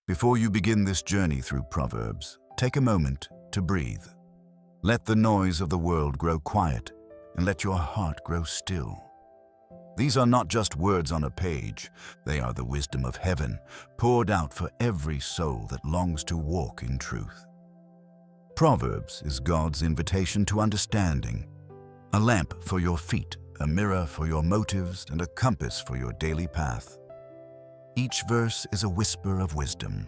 Before you begin this journey through Proverbs, take a moment to breathe. Let the noise of the world grow quiet, and let your heart grow still. These are not just words on a page, they are the wisdom of heaven, poured out for every soul that longs to walk in truth. Proverbs is God's invitation to understanding, a lamp for your feet, a mirror for your motives, and a compass for your daily path. Each verse is a whisper of wisdom,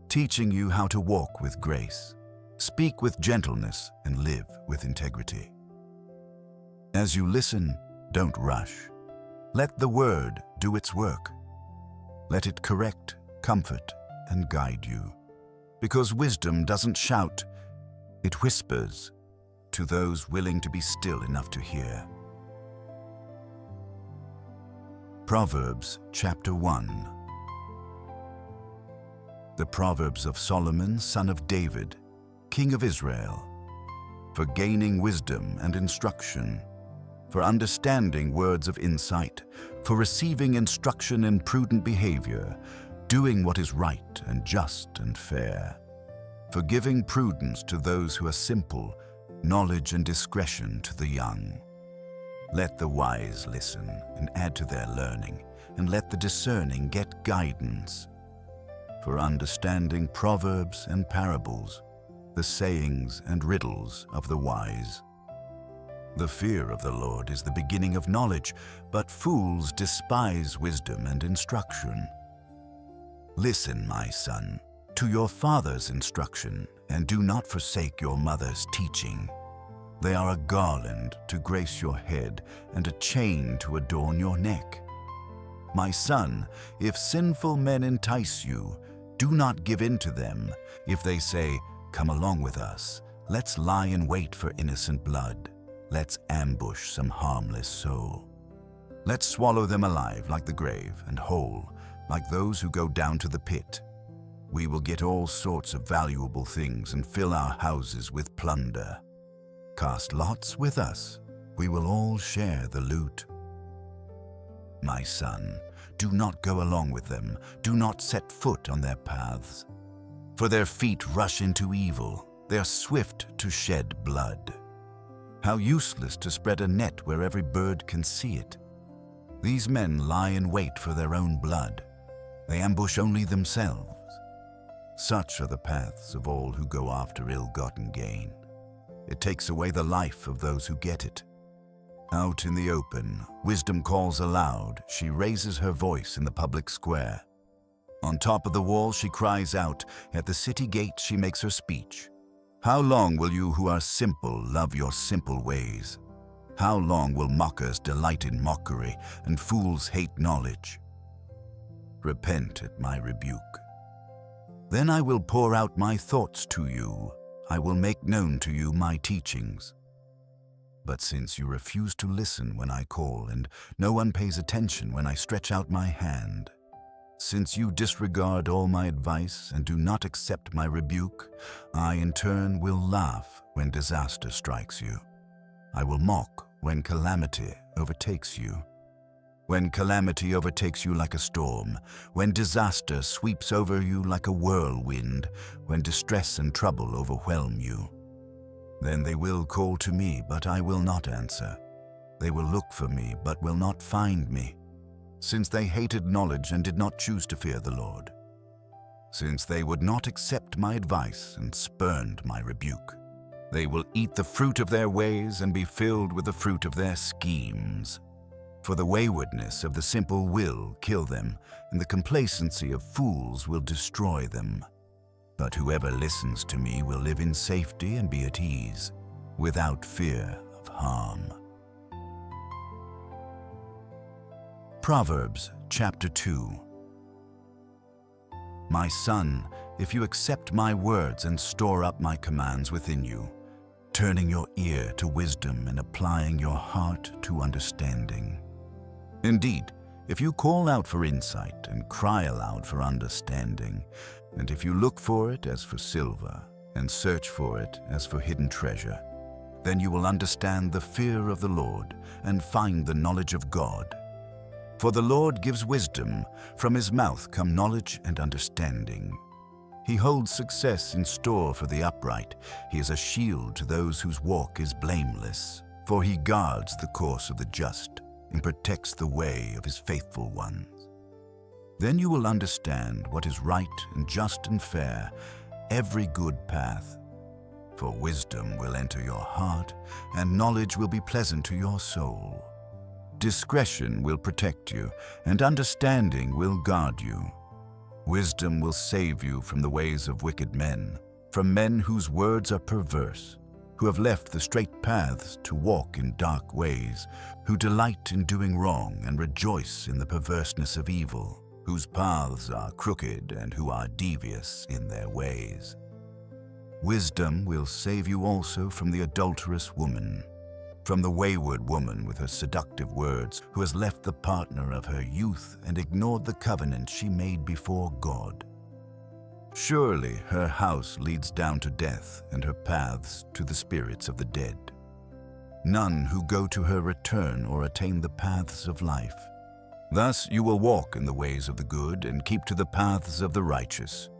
teaching you how to walk with grace, speak with gentleness, and live with integrity. As you listen, don't rush. Let the word do its work. Let it correct, comfort, and guide you. Because wisdom doesn't shout, it whispers to those willing to be still enough to hear. Proverbs Chapter 1. The Proverbs of Solomon, son of David, king of Israel, for gaining wisdom and instruction, for understanding words of insight, for receiving instruction in prudent behavior, doing what is right and just and fair, for giving prudence to those who are simple, knowledge and discretion to the young. Let the wise listen and add to their learning, and let the discerning get guidance. For understanding proverbs and parables, the sayings and riddles of the wise. The fear of the Lord is the beginning of knowledge, but fools despise wisdom and instruction. Listen, my son, to your father's instruction, and do not forsake your mother's teaching. They are a garland to grace your head and a chain to adorn your neck. My son, if sinful men entice you, do not give in to them. If they say, "Come along with us, let's lie in wait for innocent blood. Let's ambush some harmless soul. Let's swallow them alive like the grave and whole, like those who go down to the pit. We will get all sorts of valuable things and fill our houses with plunder. Cast lots with us. We will all share the loot." My son, do not go along with them. Do not set foot on their paths. For their feet rush into evil. They are swift to shed blood. How useless to spread a net where every bird can see it. These men lie in wait for their own blood. They ambush only themselves. Such are the paths of all who go after ill-gotten gain. It takes away the life of those who get it. Out in the open, wisdom calls aloud. She raises her voice in the public square. On top of the wall she cries out. At the city gate she makes her speech. How long will you who are simple love your simple ways? How long will mockers delight in mockery and fools hate knowledge? Repent at my rebuke. Then I will pour out my thoughts to you. I will make known to you my teachings. But since you refuse to listen when I call, and no one pays attention when I stretch out my hand, since you disregard all my advice and do not accept my rebuke, I in turn will laugh when disaster strikes you. I will mock when calamity overtakes you. When calamity overtakes you like a storm, when disaster sweeps over you like a whirlwind, when distress and trouble overwhelm you. Then they will call to me, but I will not answer. They will look for me, but will not find me, since they hated knowledge and did not choose to fear the Lord. Since they would not accept my advice and spurned my rebuke. They will eat the fruit of their ways and be filled with the fruit of their schemes. For the waywardness of the simple will kill them, and the complacency of fools will destroy them. But whoever listens to me will live in safety and be at ease, without fear of harm. Proverbs Chapter 2. My son, if you accept my words and store up my commands within you, turning your ear to wisdom and applying your heart to understanding. Indeed, if you call out for insight and cry aloud for understanding, and if you look for it as for silver and search for it as for hidden treasure, then you will understand the fear of the Lord and find the knowledge of God. For the Lord gives wisdom, from his mouth come knowledge and understanding. He holds success in store for the upright. He is a shield to those whose walk is blameless. For he guards the course of the just and protects the way of his faithful ones. Then you will understand what is right and just and fair, every good path. For wisdom will enter your heart, and knowledge will be pleasant to your soul. Discretion will protect you, and understanding will guard you. Wisdom will save you from the ways of wicked men, from men whose words are perverse, who have left the straight paths to walk in dark ways, who delight in doing wrong and rejoice in the perverseness of evil, whose paths are crooked and who are devious in their ways. Wisdom will save you also from the adulterous woman, from the wayward woman with her seductive words, who has left the partner of her youth and ignored the covenant she made before God. Surely her house leads down to death, and her paths to the spirits of the dead. None who go to her return or attain the paths of life. Thus you will walk in the ways of the good and keep to the paths of the righteous.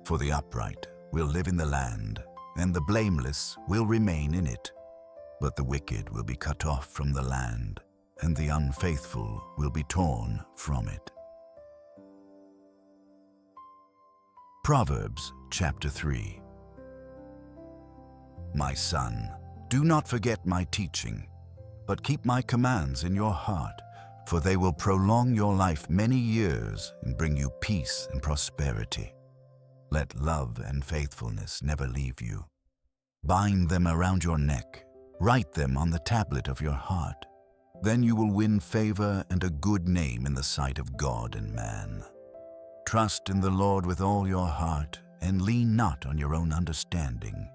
For the upright will live in the land, and the blameless will remain in it. But the wicked will be cut off from the land, and the unfaithful will be torn from it. Proverbs Chapter 3. My son, do not forget my teaching, but keep my commands in your heart, for they will prolong your life many years and bring you peace and prosperity. Let love and faithfulness never leave you. Bind them around your neck. Write them on the tablet of your heart. Then you will win favor and a good name in the sight of God and man. Trust in the Lord with all your heart, and lean not on your own understanding.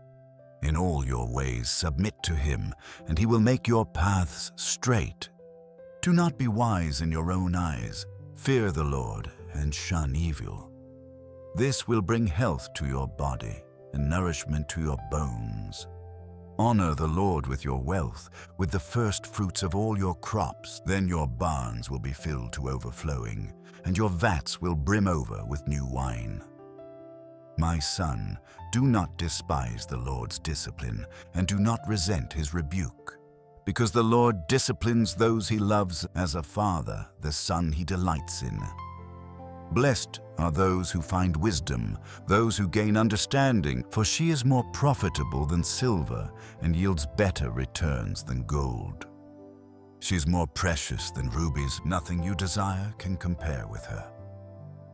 In all your ways submit to him, and he will make your paths straight. Do not be wise in your own eyes. Fear the Lord and shun evil. This will bring health to your body and nourishment to your bones. Honor the Lord with your wealth, with the first fruits of all your crops. Then your barns will be filled to overflowing, and your vats will brim over with new wine. My son, do not despise the Lord's discipline, and do not resent his rebuke. Because the Lord disciplines those he loves as a father, the son he delights in. Blessed are those who find wisdom, those who gain understanding, for she is more profitable than silver and yields better returns than gold. She is more precious than rubies. Nothing you desire can compare with her.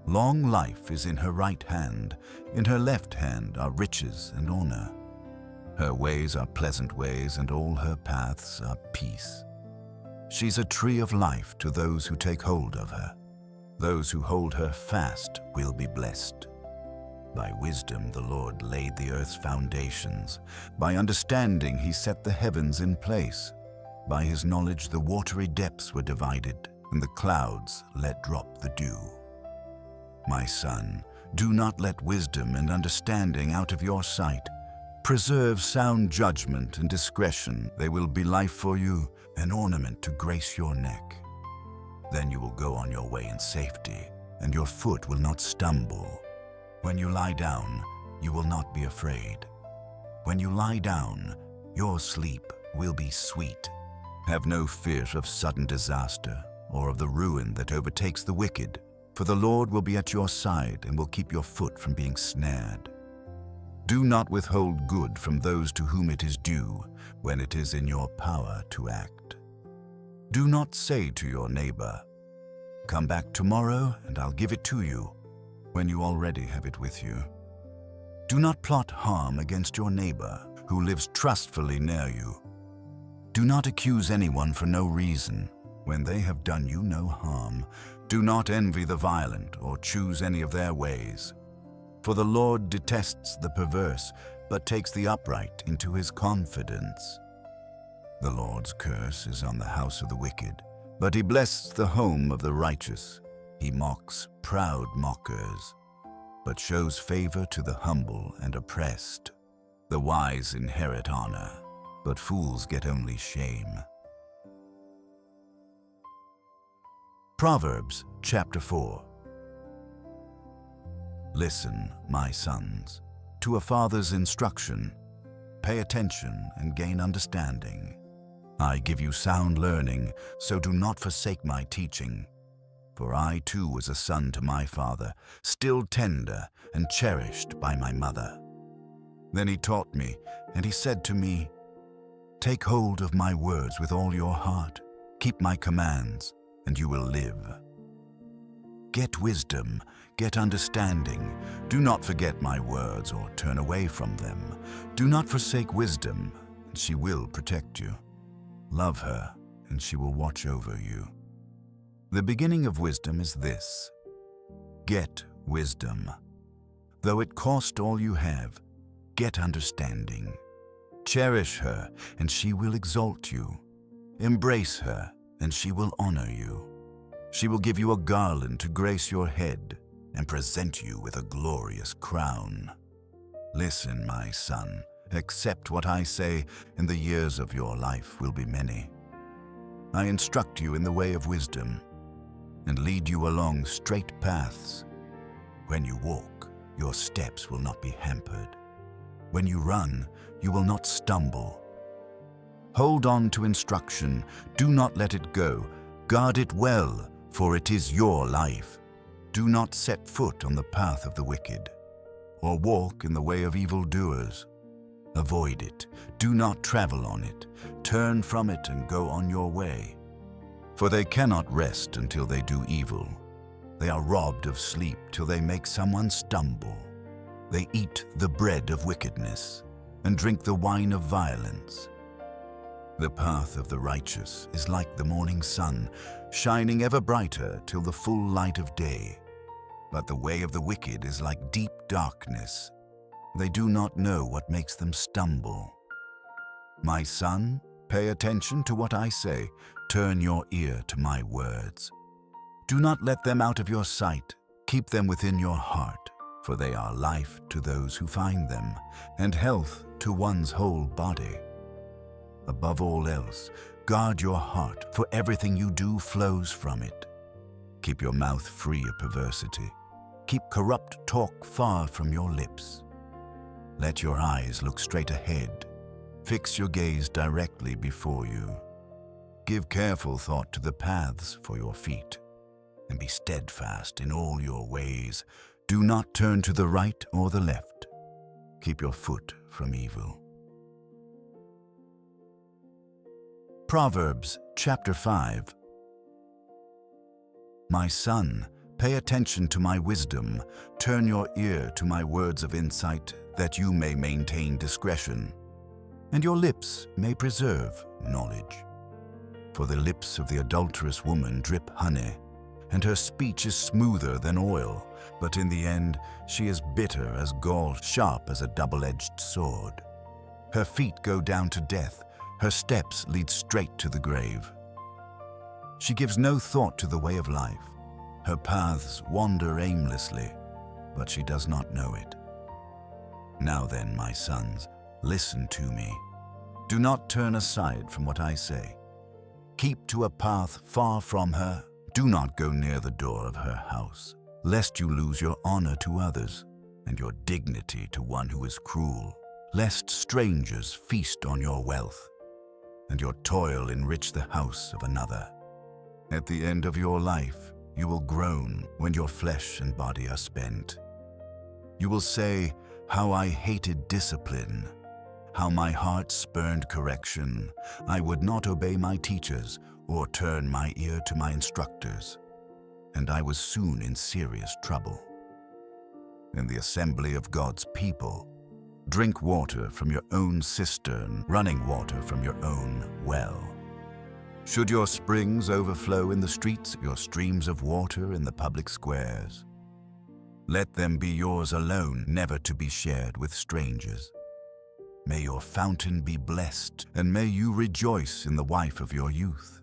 Long life is in her right hand. In her left hand are riches and honor. Her ways are pleasant ways, and all her paths are peace. She's a tree of life to those who take hold of her. Those who hold her fast will be blessed. By wisdom the Lord laid the earth's foundations. By understanding he set the heavens in place. By his knowledge the watery depths were divided, and the clouds let drop the dew. My son, do not let wisdom and understanding out of your sight. Preserve sound judgment and discretion. They will be life for you, an ornament to grace your neck. Then you will go on your way in safety, and your foot will not stumble. When you lie down, you will not be afraid. When you lie down, your sleep will be sweet. Have no fear of sudden disaster, or of the ruin that overtakes the wicked, for the Lord will be at your side and will keep your foot from being snared. Do not withhold good from those to whom it is due, when it is in your power to act. Do not say to your neighbor, "Come back tomorrow and I'll give it to you," when you already have it with you. Do not plot harm against your neighbor who lives trustfully near you. Do not accuse anyone for no reason when they have done you no harm. Do not envy the violent or choose any of their ways. For the Lord detests the perverse, but takes the upright into his confidence. The Lord's curse is on the house of the wicked, but he blesses the home of the righteous. He mocks proud mockers, but shows favor to the humble and oppressed. The wise inherit honor, but fools get only shame. Proverbs Chapter 4. Listen, my sons, to a father's instruction. Pay attention and gain understanding. I give you sound learning, so do not forsake my teaching. For I too was a son to my father, still tender and cherished by my mother. Then he taught me, and he said to me, Take hold of my words with all your heart. Keep my commands, and you will live. Get wisdom, get understanding. Do not forget my words or turn away from them. Do not forsake wisdom, and she will protect you. Love her, and she will watch over you. The beginning of wisdom is this: get wisdom. Though it cost all you have, get understanding. Cherish her, and she will exalt you. Embrace her, and she will honor you. She will give you a garland to grace your head and present you with a glorious crown. Listen, my son, accept what I say, and the years of your life will be many. I instruct you in the way of wisdom and lead you along straight paths. When you walk, your steps will not be hampered. When you run, you will not stumble. Hold on to instruction, do not let it go. Guard it well, for it is your life. Do not set foot on the path of the wicked, or walk in the way of evildoers. Avoid it, do not travel on it. Turn from it and go on your way. For they cannot rest until they do evil. They are robbed of sleep till they make someone stumble. They eat the bread of wickedness and drink the wine of violence. The path of the righteous is like the morning sun, shining ever brighter till the full light of day. But the way of the wicked is like deep darkness. They do not know what makes them stumble. My son, pay attention to what I say. Turn your ear to my words. Do not let them out of your sight. Keep them within your heart, for they are life to those who find them, and health to one's whole body. Above all else, guard your heart, for everything you do flows from it. Keep your mouth free of perversity. Keep corrupt talk far from your lips. Let your eyes look straight ahead. Fix your gaze directly before you. Give careful thought to the paths for your feet, and be steadfast in all your ways. Do not turn to the right or the left. Keep your foot from evil. Proverbs Chapter 5. My son, pay attention to my wisdom. Turn your ear to my words of insight, that you may maintain discretion, and your lips may preserve knowledge. For the lips of the adulterous woman drip honey, and her speech is smoother than oil, but in the end she is bitter as gall, sharp as a double-edged sword. Her feet go down to death, her steps lead straight to the grave. She gives no thought to the way of life. Her paths wander aimlessly, but she does not know it. Now then, my sons, listen to me. Do not turn aside from what I say. Keep to a path far from her. Do not go near the door of her house, lest you lose your honor to others, and your dignity to one who is cruel, lest strangers feast on your wealth, and your toil enrich the house of another. At the end of your life, you will groan when your flesh and body are spent. You will say, How I hated discipline, how my heart spurned correction. I would not obey my teachers or turn my ear to my instructors, and I was soon in serious trouble. In the assembly of God's people, drink water from your own cistern, running water from your own well. Should your springs overflow in the streets, your streams of water in the public squares, let them be yours alone, never to be shared with strangers. May your fountain be blessed, and may you rejoice in the wife of your youth.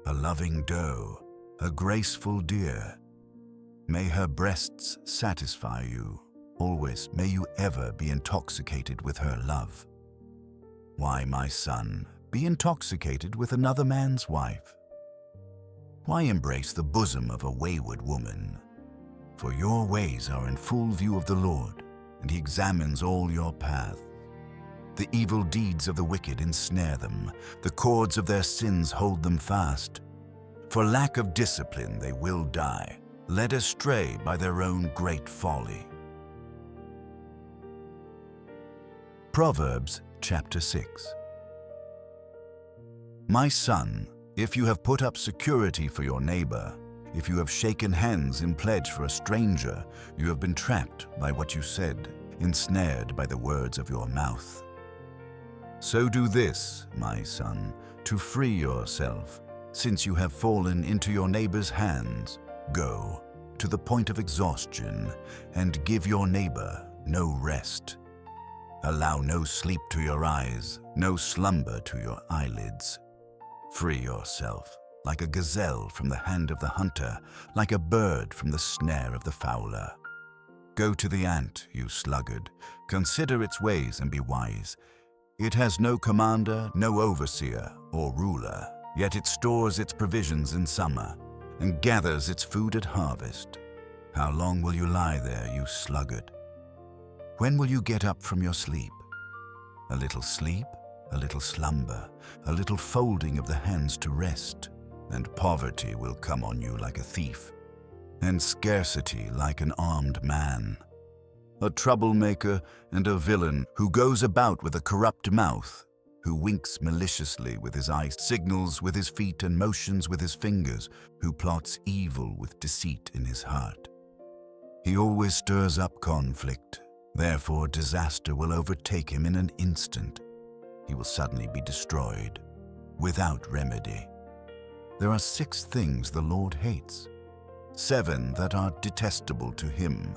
A loving doe, a graceful deer, may her breasts satisfy you. Always may you ever be intoxicated with her love. Why, my son, be intoxicated with another man's wife? Why embrace the bosom of a wayward woman? For your ways are in full view of the Lord, and he examines all your paths. The evil deeds of the wicked ensnare them. The cords of their sins hold them fast. For lack of discipline they will die, led astray by their own great folly. Proverbs Chapter 6. My son, if you have put up security for your neighbor, if you have shaken hands in pledge for a stranger, you have been trapped by what you said, ensnared by the words of your mouth. So do this, my son, to free yourself. Since you have fallen into your neighbor's hands, go to the point of exhaustion and give your neighbor no rest. Allow no sleep to your eyes, no slumber to your eyelids. Free yourself, like a gazelle from the hand of the hunter, like a bird from the snare of the fowler. Go to the ant, you sluggard, consider its ways and be wise. It has no commander, no overseer or ruler, yet it stores its provisions in summer and gathers its food at harvest. How long will you lie there, you sluggard? When will you get up from your sleep? A little sleep, a little slumber, a little folding of the hands to rest, and poverty will come on you like a thief, and scarcity like an armed man. A troublemaker and a villain who goes about with a corrupt mouth, who winks maliciously with his eyes, signals with his feet and motions with his fingers, who plots evil with deceit in his heart. He always stirs up conflict, therefore disaster will overtake him in an instant. He will suddenly be destroyed, without remedy. There are 6 things the Lord hates, 7 that are detestable to him.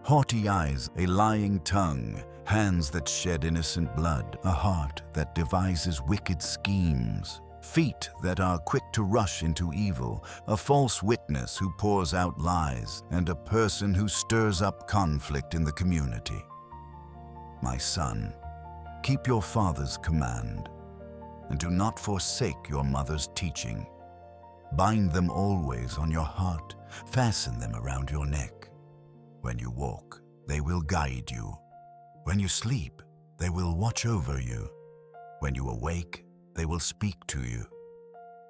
Haughty eyes, a lying tongue, hands that shed innocent blood, a heart that devises wicked schemes, feet that are quick to rush into evil, a false witness who pours out lies, and a person who stirs up conflict in the community. My son, keep your father's command, and do not forsake your mother's teaching. Bind them always on your heart, fasten them around your neck. When you walk, they will guide you. When you sleep, they will watch over you. When you awake, they will speak to you.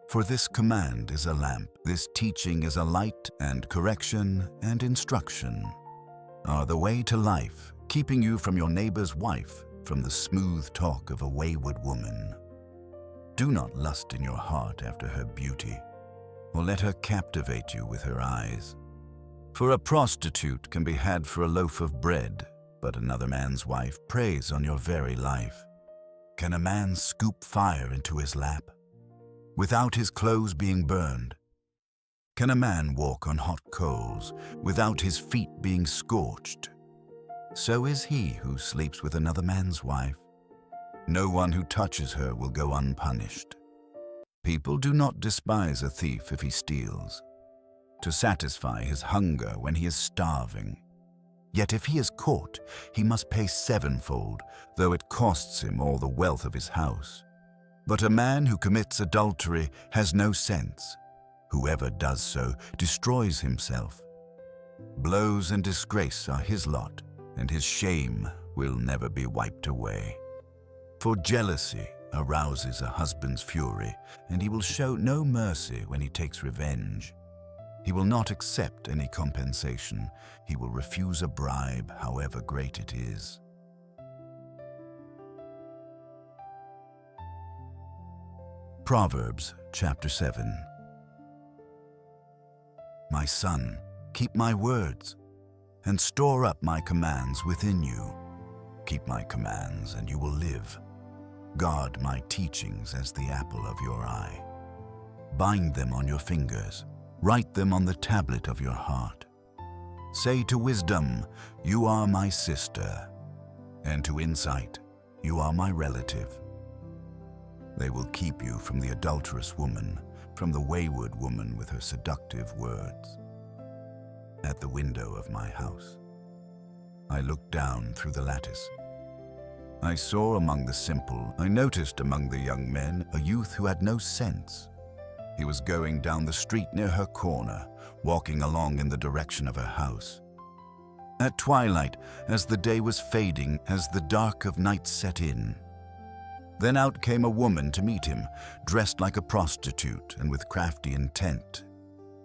For this command is a lamp, this teaching is a light, and correction and instruction are the way to life, keeping you from your neighbor's wife, from the smooth talk of a wayward woman. Do not lust in your heart after her beauty, or let her captivate you with her eyes. For a prostitute can be had for a loaf of bread, but another man's wife preys on your very life. Can a man scoop fire into his lap without his clothes being burned? Can a man walk on hot coals without his feet being scorched? So is he who sleeps with another man's wife. No one who touches her will go unpunished. People do not despise a thief if he steals, to satisfy his hunger when he is starving. Yet if he is caught, he must pay 7-fold, though it costs him all the wealth of his house. But a man who commits adultery has no sense. Whoever does so destroys himself. Blows and disgrace are his lot, and his shame will never be wiped away. For jealousy arouses a husband's fury, and he will show no mercy when he takes revenge. He will not accept any compensation. He will refuse a bribe, however great it is. Proverbs Chapter 7. My son, keep my words, and store up my commands within you. Keep my commands, and you will live. Guard my teachings as the apple of your eye. Bind them on your fingers. Write them on the tablet of your heart. Say to wisdom, you are my sister, and to insight, you are my relative. They will keep you from the adulterous woman, from the wayward woman with her seductive words. At the window of my house, I looked down through the lattice. I saw among the simple, I noticed among the young men a youth who had no sense. He was going down the street near her corner, walking along in the direction of her house. At twilight, as the day was fading, as the dark of night set in, then out came a woman to meet him, dressed like a prostitute and with crafty intent.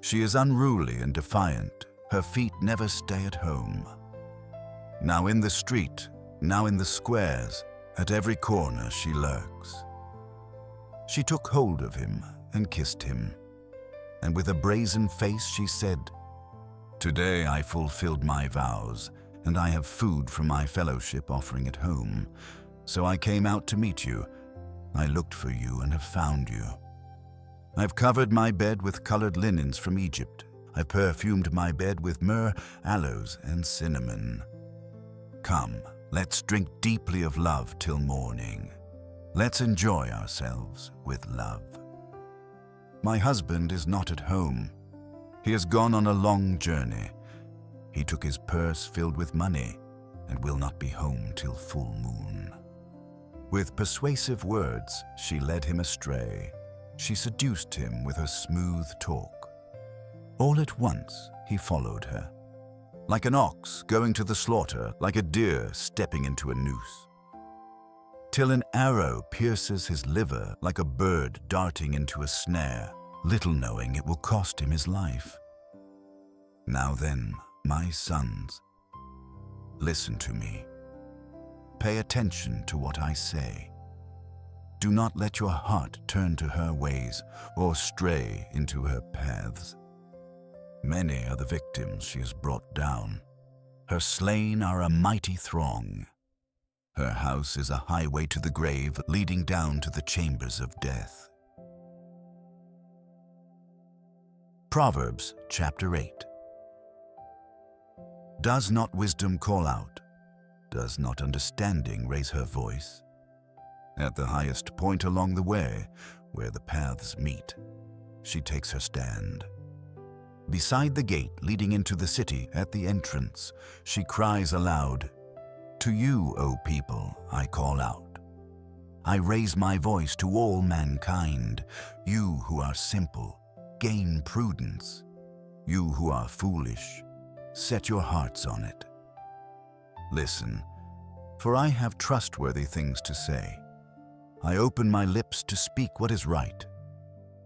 She is unruly and defiant. Her feet never stay at home. Now in the street, now in the squares, at every corner she lurks. She took hold of him and kissed him, and with a brazen face she said, "Today I fulfilled my vows, and I have food from my fellowship offering at home. So I came out to meet you. I looked for you and have found you. I've covered my bed with colored linens from Egypt. I've perfumed my bed with myrrh, aloes, and cinnamon. Come, let's drink deeply of love till morning. Let's enjoy ourselves with love. My husband is not at home. He has gone on a long journey. He took his purse filled with money and will not be home till full moon." With persuasive words, she led him astray. She seduced him with her smooth talk. All at once, he followed her, like an ox going to the slaughter, like a deer stepping into a noose, till an arrow pierces his liver, like a bird darting into a snare, little knowing it will cost him his life. Now then, my sons, listen to me. Pay attention to what I say. Do not let your heart turn to her ways or stray into her paths. Many are the victims she has brought down. Her slain are a mighty throng. Her house is a highway to the grave, leading down to the chambers of death. Proverbs Chapter 8. Does not wisdom call out? Does not understanding raise her voice? At the highest point along the way, where the paths meet, she takes her stand. Beside the gate leading into the city, at the entrance, she cries aloud, "To you, O people, I call out. I raise my voice to all mankind. You who are simple, gain prudence. You who are foolish, set your hearts on it. Listen, for I have trustworthy things to say. I open my lips to speak what is right.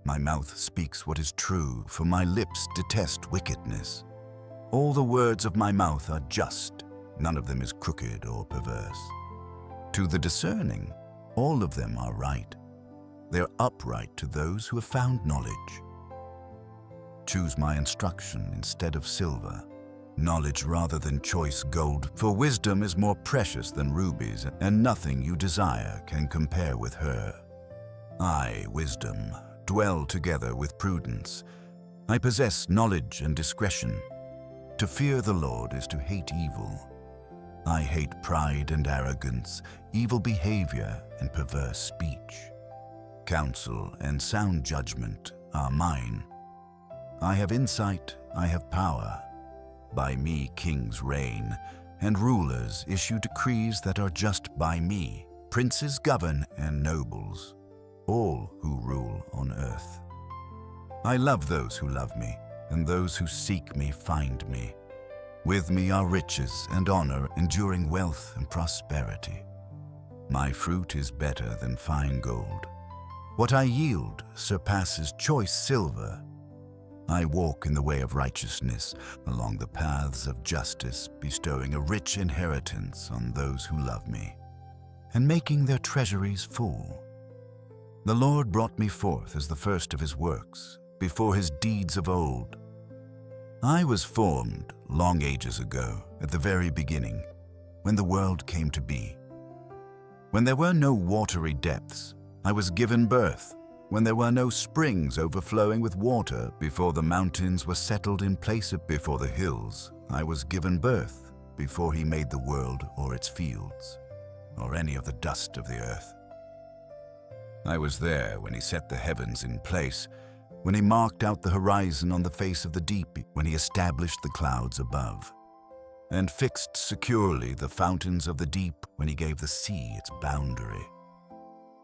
My mouth speaks what is true, for my lips detest wickedness. All the words of my mouth are just, none of them is crooked or perverse. To the discerning, all of them are right. They are upright to those who have found knowledge. Choose my instruction instead of silver, knowledge rather than choice gold, for wisdom is more precious than rubies, and nothing you desire can compare with her. I, wisdom, dwell together with prudence. I possess knowledge and discretion. To fear the Lord is to hate evil. I hate pride and arrogance, evil behavior and perverse speech. Counsel and sound judgment are mine. I have insight, I have power. By me kings reign, and rulers issue decrees that are just by me. Princes govern and nobles, all who rule on earth. I love those who love me, and those who seek me find me. With me are riches and honor, enduring wealth and prosperity. My fruit is better than fine gold. What I yield surpasses choice silver. I walk in the way of righteousness, along the paths of justice, bestowing a rich inheritance on those who love me, and making their treasuries full. The Lord brought me forth as the first of his works, before his deeds of old. I was formed long ages ago, at the very beginning, when the world came to be. When there were no watery depths, I was given birth. When there were no springs overflowing with water, before the mountains were settled in place, before the hills, I was given birth, before he made the world or its fields, or any of the dust of the earth. I was there when he set the heavens in place, when he marked out the horizon on the face of the deep, when he established the clouds above, and fixed securely the fountains of the deep, when he gave the sea its boundary.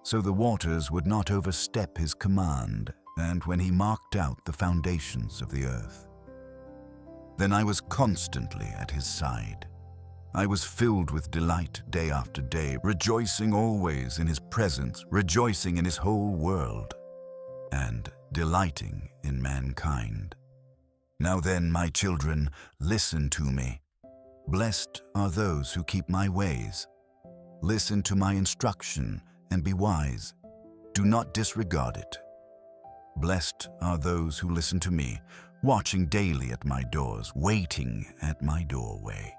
So the waters would not overstep his command, and when he marked out the foundations of the earth. Then I was constantly at his side. I was filled with delight day after day, rejoicing always in his presence, rejoicing in his whole world, and delighting in mankind. Now then, my children, listen to me. Blessed are those who keep my ways. Listen to my instruction and be wise. Do not disregard it. Blessed are those who listen to me, watching daily at my doors, waiting at my doorway.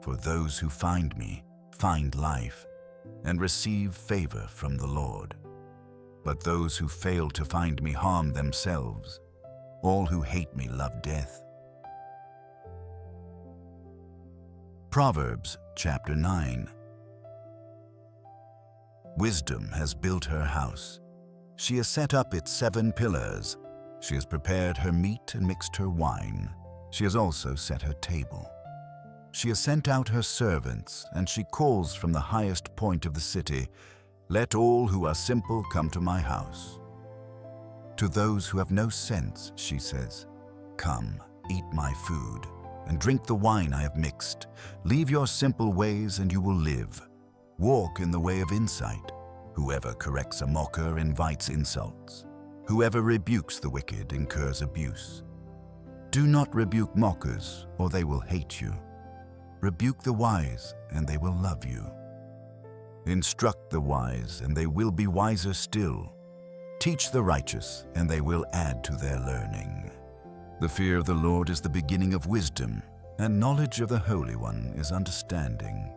For those who find me find life and receive favor from the Lord. But those who fail to find me harm themselves. All who hate me love death. Proverbs Chapter 9. Wisdom has built her house. She has set up its 7 pillars. She has prepared her meat and mixed her wine. She has also set her table. She has sent out her servants, and she calls from the highest point of the city, "Let all who are simple come to my house." To those who have no sense, she says, "Come, eat my food, and drink the wine I have mixed. Leave your simple ways and you will live. Walk in the way of insight. Whoever corrects a mocker invites insults. Whoever rebukes the wicked incurs abuse. Do not rebuke mockers, or they will hate you. Rebuke the wise, and they will love you. Instruct the wise, and they will be wiser still. Teach the righteous, and they will add to their learning. The fear of the Lord is the beginning of wisdom, and knowledge of the Holy One is understanding.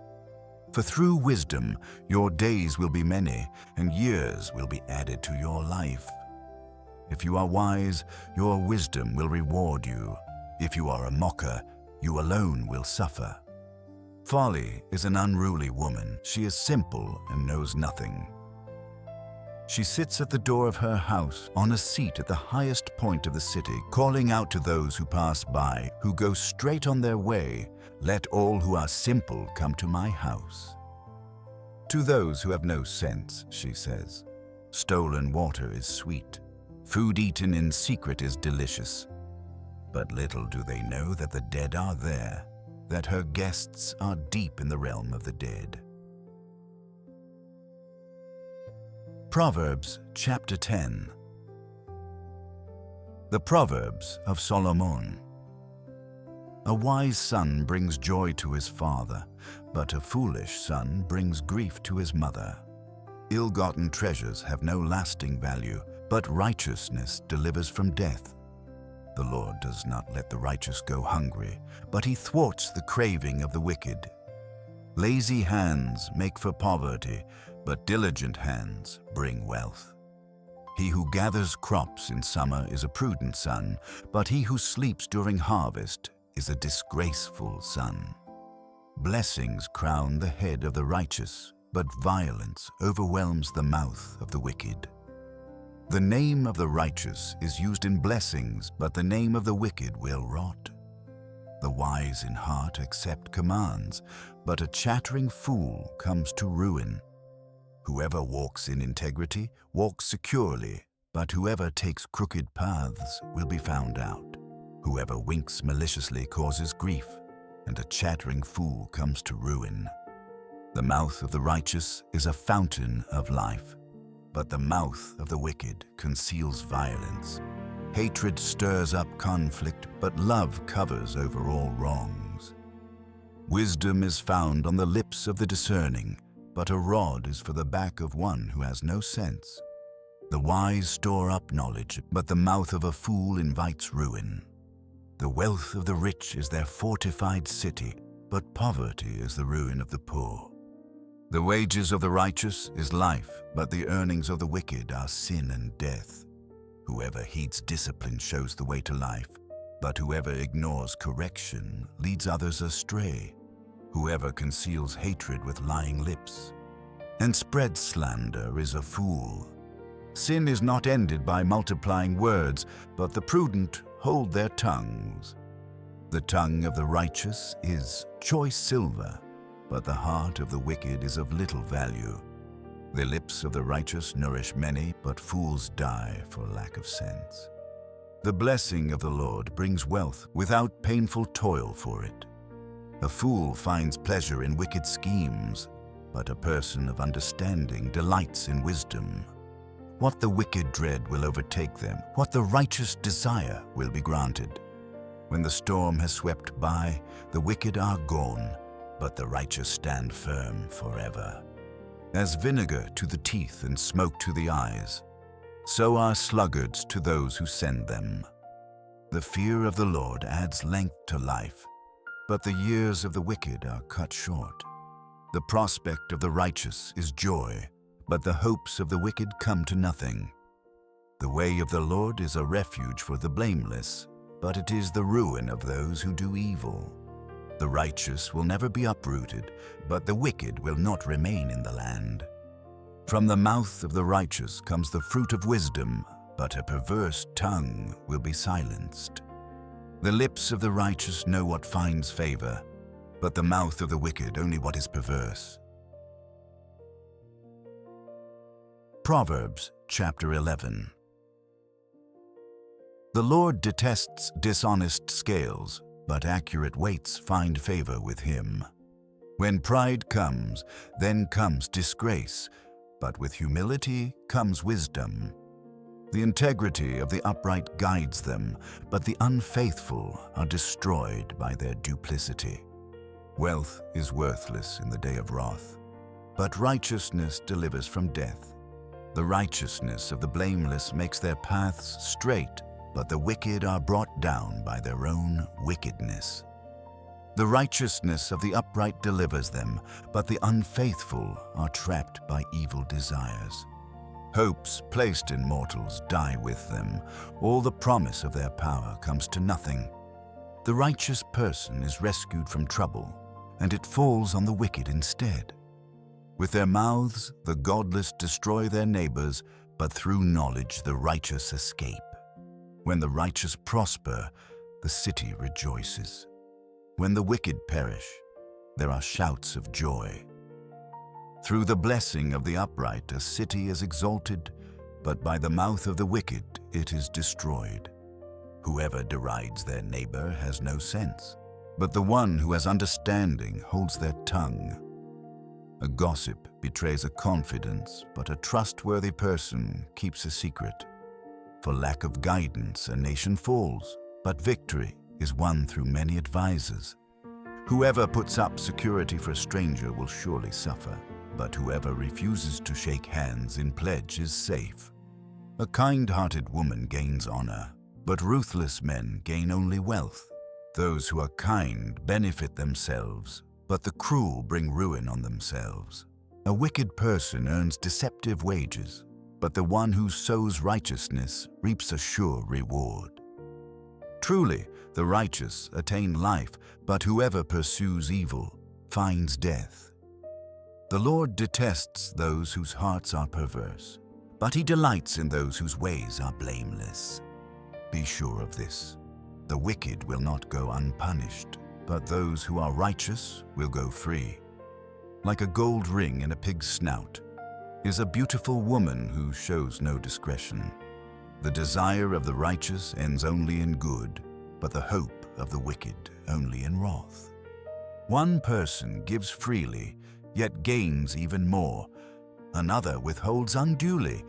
For through wisdom your days will be many, and years will be added to your life. If you are wise, your wisdom will reward you. If you are a mocker, you alone will suffer. Folly is an unruly woman. She is simple and knows nothing. She sits at the door of her house, on a seat at the highest point of the city, calling out to those who pass by, who go straight on their way, "Let all who are simple come to my house." To those who have no sense, she says, "Stolen water is sweet. Food eaten in secret is delicious." But little do they know that the dead are there, that her guests are deep in the realm of the dead. Proverbs Chapter 10. The Proverbs of Solomon. A wise son brings joy to his father, but a foolish son brings grief to his mother. Ill-gotten treasures have no lasting value, but righteousness delivers from death. The Lord does not let the righteous go hungry, but he thwarts the craving of the wicked. Lazy hands make for poverty, but diligent hands bring wealth. He who gathers crops in summer is a prudent son, but he who sleeps during harvest is a disgraceful son. Blessings crown the head of the righteous, but violence overwhelms the mouth of the wicked. The name of the righteous is used in blessings, but the name of the wicked will rot. The wise in heart accept commands, but a chattering fool comes to ruin. Whoever walks in integrity walks securely, but whoever takes crooked paths will be found out. Whoever winks maliciously causes grief, and a chattering fool comes to ruin. The mouth of the righteous is a fountain of life, but the mouth of the wicked conceals violence. Hatred stirs up conflict, but love covers over all wrongs. Wisdom is found on the lips of the discerning, but a rod is for the back of one who has no sense. The wise store up knowledge, but the mouth of a fool invites ruin. The wealth of the rich is their fortified city, but poverty is the ruin of the poor. The wages of the righteous is life, but the earnings of the wicked are sin and death. Whoever heeds discipline shows the way to life, but whoever ignores correction leads others astray. Whoever conceals hatred with lying lips and spreads slander is a fool. Sin is not ended by multiplying words, but the prudent hold their tongues. The tongue of the righteous is choice silver, but the heart of the wicked is of little value. The lips of the righteous nourish many, but fools die for lack of sense. The blessing of the Lord brings wealth without painful toil for it. A fool finds pleasure in wicked schemes, but a person of understanding delights in wisdom. What the wicked dread will overtake them, what the righteous desire will be granted. When the storm has swept by, the wicked are gone, but the righteous stand firm forever. As vinegar to the teeth and smoke to the eyes, so are sluggards to those who send them. The fear of the Lord adds length to life, but the years of the wicked are cut short. The prospect of the righteous is joy, but the hopes of the wicked come to nothing. The way of the Lord is a refuge for the blameless, but it is the ruin of those who do evil. The righteous will never be uprooted, but the wicked will not remain in the land. From the mouth of the righteous comes the fruit of wisdom, but a perverse tongue will be silenced. The lips of the righteous know what finds favor, but the mouth of the wicked only what is perverse. Proverbs Chapter 11. The Lord detests dishonest scales, but accurate weights find favor with him. When pride comes, then comes disgrace, but with humility comes wisdom. The integrity of the upright guides them, but the unfaithful are destroyed by their duplicity. Wealth is worthless in the day of wrath, but righteousness delivers from death. The righteousness of the blameless makes their paths straight, but the wicked are brought down by their own wickedness. The righteousness of the upright delivers them, but the unfaithful are trapped by evil desires. Hopes placed in mortals die with them. All the promise of their power comes to nothing. The righteous person is rescued from trouble, and it falls on the wicked instead. With their mouths, the godless destroy their neighbors, but through knowledge the righteous escape. When the righteous prosper, the city rejoices. When the wicked perish, there are shouts of joy. Through the blessing of the upright, a city is exalted, but by the mouth of the wicked it is destroyed. Whoever derides their neighbor has no sense, but the one who has understanding holds their tongue. A gossip betrays a confidence, but a trustworthy person keeps a secret. For lack of guidance, a nation falls, but victory is won through many advisers. Whoever puts up security for a stranger will surely suffer, but whoever refuses to shake hands in pledge is safe. A kind-hearted woman gains honor, but ruthless men gain only wealth. Those who are kind benefit themselves, but the cruel bring ruin on themselves. A wicked person earns deceptive wages, but the one who sows righteousness reaps a sure reward. Truly, the righteous attain life, but whoever pursues evil finds death. The Lord detests those whose hearts are perverse, but he delights in those whose ways are blameless. Be sure of this: the wicked will not go unpunished, but those who are righteous will go free. Like a gold ring in a pig's snout is a beautiful woman who shows no discretion. The desire of the righteous ends only in good, but the hope of the wicked only in wrath. One person gives freely, yet gains even more. Another withholds unduly,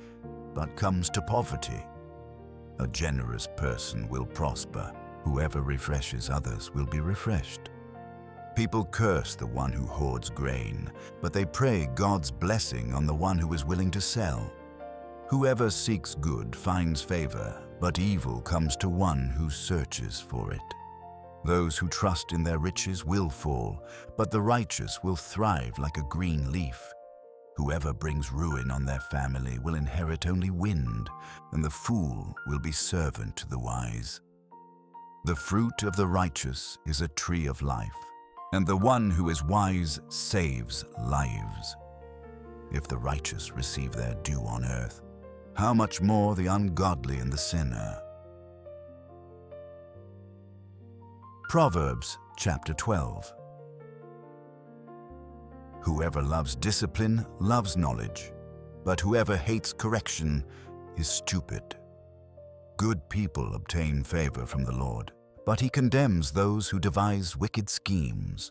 but comes to poverty. A generous person will prosper. Whoever refreshes others will be refreshed. People curse the one who hoards grain, but they pray God's blessing on the one who is willing to sell. Whoever seeks good finds favor, but evil comes to one who searches for it. Those who trust in their riches will fall, but the righteous will thrive like a green leaf. Whoever brings ruin on their family will inherit only wind, and the fool will be servant to the wise. The fruit of the righteous is a tree of life, and the one who is wise saves lives. If the righteous receive their due on earth, how much more the ungodly and the sinner? Proverbs Chapter 12. Whoever loves discipline loves knowledge, but whoever hates correction is stupid. Good people obtain favor from the Lord, but he condemns those who devise wicked schemes.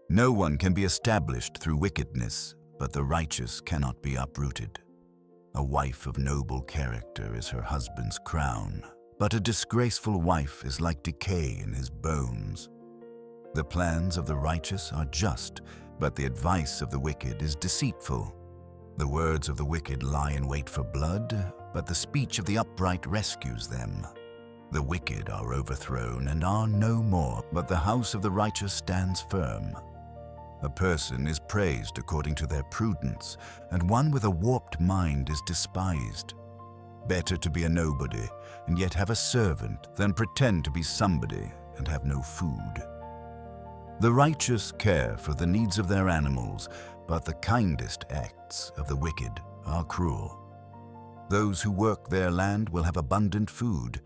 No one can be established through wickedness, but the righteous cannot be uprooted. A wife of noble character is her husband's crown, but a disgraceful wife is like decay in his bones. The plans of the righteous are just, but the advice of the wicked is deceitful. The words of the wicked lie in wait for blood, but the speech of the upright rescues them. The wicked are overthrown and are no more, but the house of the righteous stands firm. A person is praised according to their prudence, and one with a warped mind is despised. Better to be a nobody and yet have a servant than pretend to be somebody and have no food. The righteous care for the needs of their animals, but the kindest acts of the wicked are cruel. Those who work their land will have abundant food,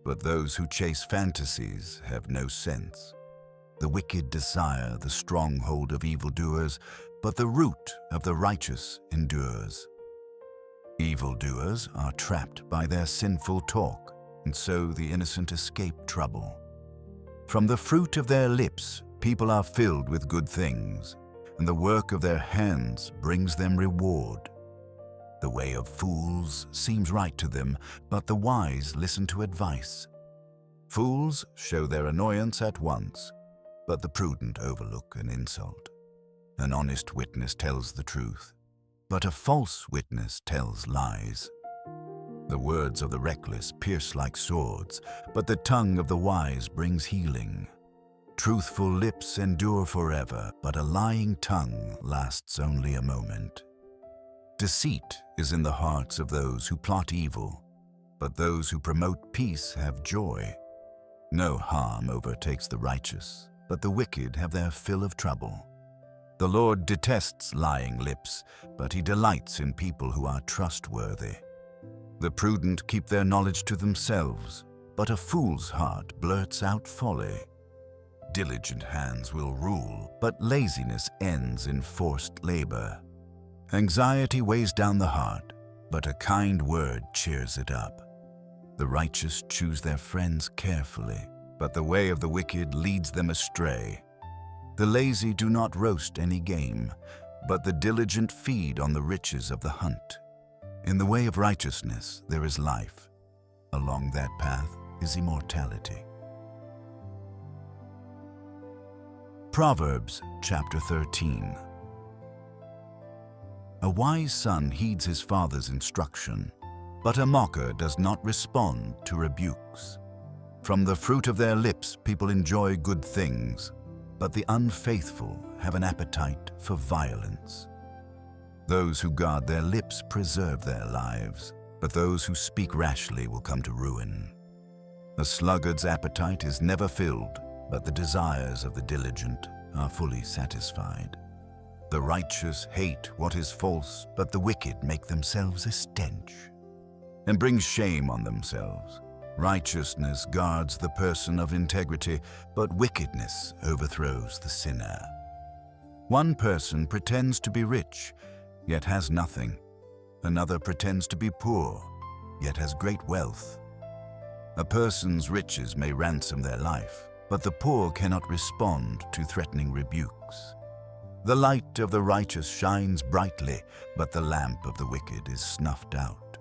but those who chase fantasies have no sense. The wicked desire the stronghold of evildoers, but the root of the righteous endures. Evildoers are trapped by their sinful talk, and so the innocent escape trouble. From the fruit of their lips, people are filled with good things, and the work of their hands brings them reward. The way of fools seems right to them, but the wise listen to advice. Fools show their annoyance at once, but the prudent overlook an insult. An honest witness tells the truth, but a false witness tells lies. The words of the reckless pierce like swords, but the tongue of the wise brings healing. Truthful lips endure forever, but a lying tongue lasts only a moment. Deceit is in the hearts of those who plot evil, but those who promote peace have joy. No harm overtakes the righteous, but the wicked have their fill of trouble. The Lord detests lying lips, but he delights in people who are trustworthy. The prudent keep their knowledge to themselves, but a fool's heart blurts out folly. Diligent hands will rule, but laziness ends in forced labor. Anxiety weighs down the heart, but a kind word cheers it up. The righteous choose their friends carefully, but the way of the wicked leads them astray. The lazy do not roast any game, but the diligent feed on the riches of the hunt. In the way of righteousness there is life. Along that path is immortality. Proverbs Chapter 13. A wise son heeds his father's instruction, but a mocker does not respond to rebukes. From the fruit of their lips people enjoy good things, but the unfaithful have an appetite for violence. Those who guard their lips preserve their lives, but those who speak rashly will come to ruin. A sluggard's appetite is never filled, but the desires of the diligent are fully satisfied. The righteous hate what is false, but the wicked make themselves a stench and bring shame on themselves. Righteousness guards the person of integrity, but wickedness overthrows the sinner. One person pretends to be rich, yet has nothing. Another pretends to be poor, yet has great wealth. A person's riches may ransom their life, but the poor cannot respond to threatening rebukes. The light of the righteous shines brightly, but the lamp of the wicked is snuffed out.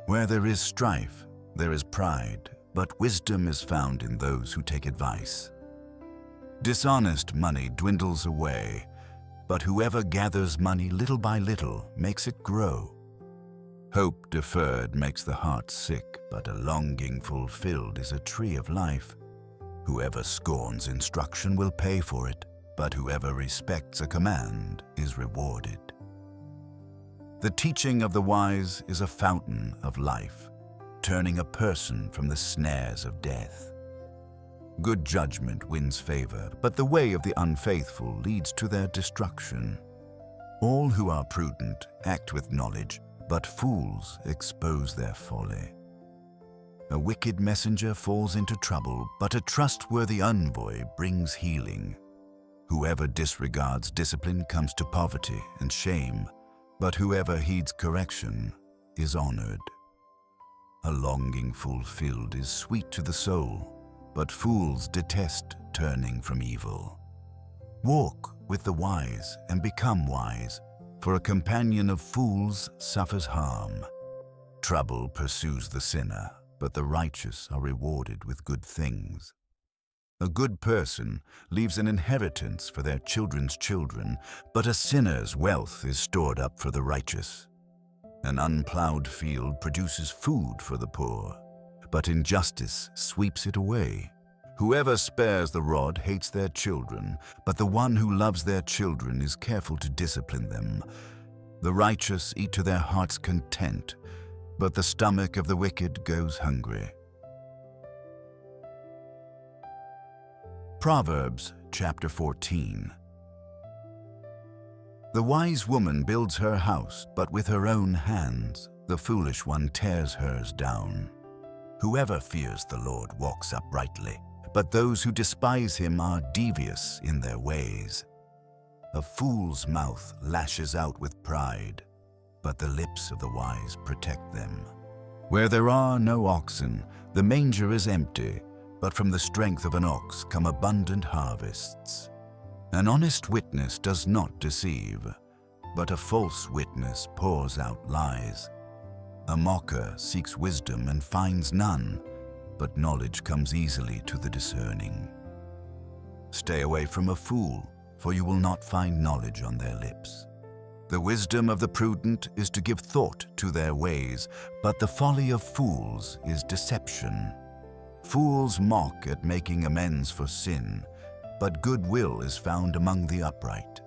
Where there is strife, there is pride, but wisdom is found in those who take advice. Dishonest money dwindles away, but whoever gathers money little by little makes it grow. Hope deferred makes the heart sick, but a longing fulfilled is a tree of life. Whoever scorns instruction will pay for it, but whoever respects a command is rewarded. The teaching of the wise is a fountain of life, turning a person from the snares of death. Good judgment wins favor, but the way of the unfaithful leads to their destruction. All who are prudent act with knowledge, but fools expose their folly. A wicked messenger falls into trouble, but a trustworthy envoy brings healing. Whoever disregards discipline comes to poverty and shame, but whoever heeds correction is honored. A longing fulfilled is sweet to the soul, but fools detest turning from evil. Walk with the wise and become wise, for a companion of fools suffers harm. Trouble pursues the sinner, but the righteous are rewarded with good things. A good person leaves an inheritance for their children's children, but a sinner's wealth is stored up for the righteous. An unplowed field produces food for the poor, but injustice sweeps it away. Whoever spares the rod hates their children, but the one who loves their children is careful to discipline them. The righteous eat to their heart's content, but the stomach of the wicked goes hungry. Proverbs Chapter 14. The wise woman builds her house, but with her own hands the foolish one tears hers down. Whoever fears the Lord walks uprightly, but those who despise him are devious in their ways. A fool's mouth lashes out with pride, but the lips of the wise protect them. Where there are no oxen, the manger is empty, but from the strength of an ox come abundant harvests. An honest witness does not deceive, but a false witness pours out lies. A mocker seeks wisdom and finds none, but knowledge comes easily to the discerning. Stay away from a fool, for you will not find knowledge on their lips. The wisdom of the prudent is to give thought to their ways, but the folly of fools is deception. Fools mock at making amends for sin, but goodwill is found among the upright.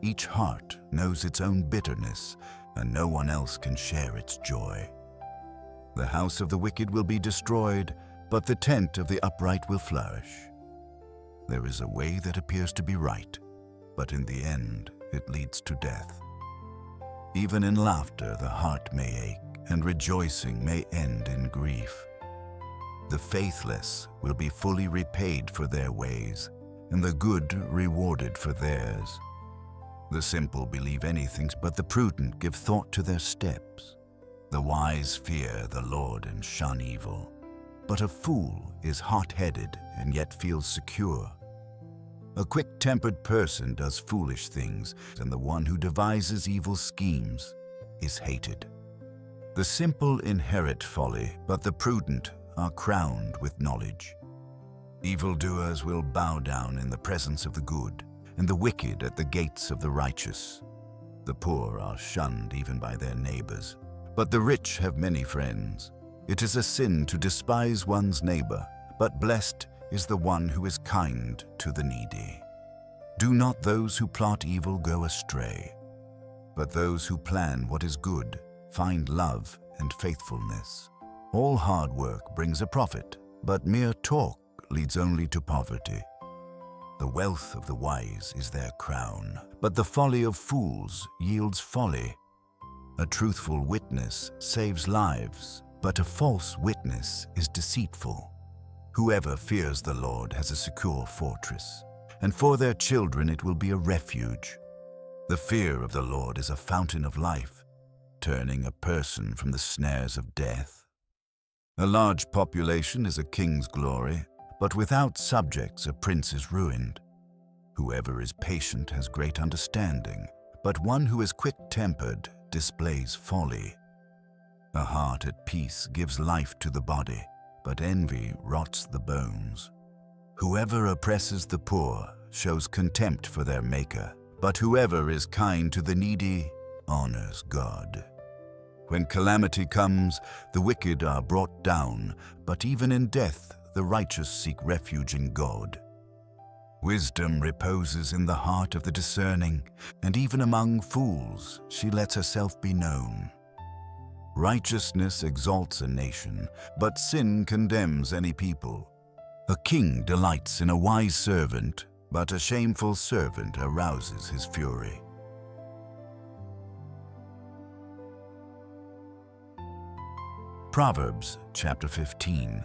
Each heart knows its own bitterness, and no one else can share its joy. The house of the wicked will be destroyed, but the tent of the upright will flourish. There is a way that appears to be right, but in the end it leads to death. Even in laughter the heart may ache, and rejoicing may end in grief. The faithless will be fully repaid for their ways, and the good rewarded for theirs. The simple believe anything, but the prudent give thought to their steps. The wise fear the Lord and shun evil, but a fool is hot-headed and yet feels secure. A quick-tempered person does foolish things, and the one who devises evil schemes is hated. The simple inherit folly, but the prudent are crowned with knowledge. Evildoers will bow down in the presence of the good, and the wicked at the gates of the righteous. The poor are shunned even by their neighbors, but the rich have many friends. It is a sin to despise one's neighbor, but blessed is the one who is kind to the needy. Do not those who plot evil go astray, but those who plan what is good find love and faithfulness. All hard work brings a profit, but mere talk leads only to poverty. The wealth of the wise is their crown, but the folly of fools yields folly. A truthful witness saves lives, but a false witness is deceitful. Whoever fears the Lord has a secure fortress, and for their children it will be a refuge. The fear of the Lord is a fountain of life, turning a person from the snares of death. A large population is a king's glory, but without subjects a prince is ruined. Whoever is patient has great understanding, but one who is quick-tempered displays folly. A heart at peace gives life to the body, but envy rots the bones. Whoever oppresses the poor shows contempt for their Maker, but whoever is kind to the needy honors God. When calamity comes, the wicked are brought down, but even in death the righteous seek refuge in God. Wisdom reposes in the heart of the discerning, and even among fools she lets herself be known. Righteousness exalts a nation, but sin condemns any people. A king delights in a wise servant, but a shameful servant arouses his fury. Proverbs Chapter 15.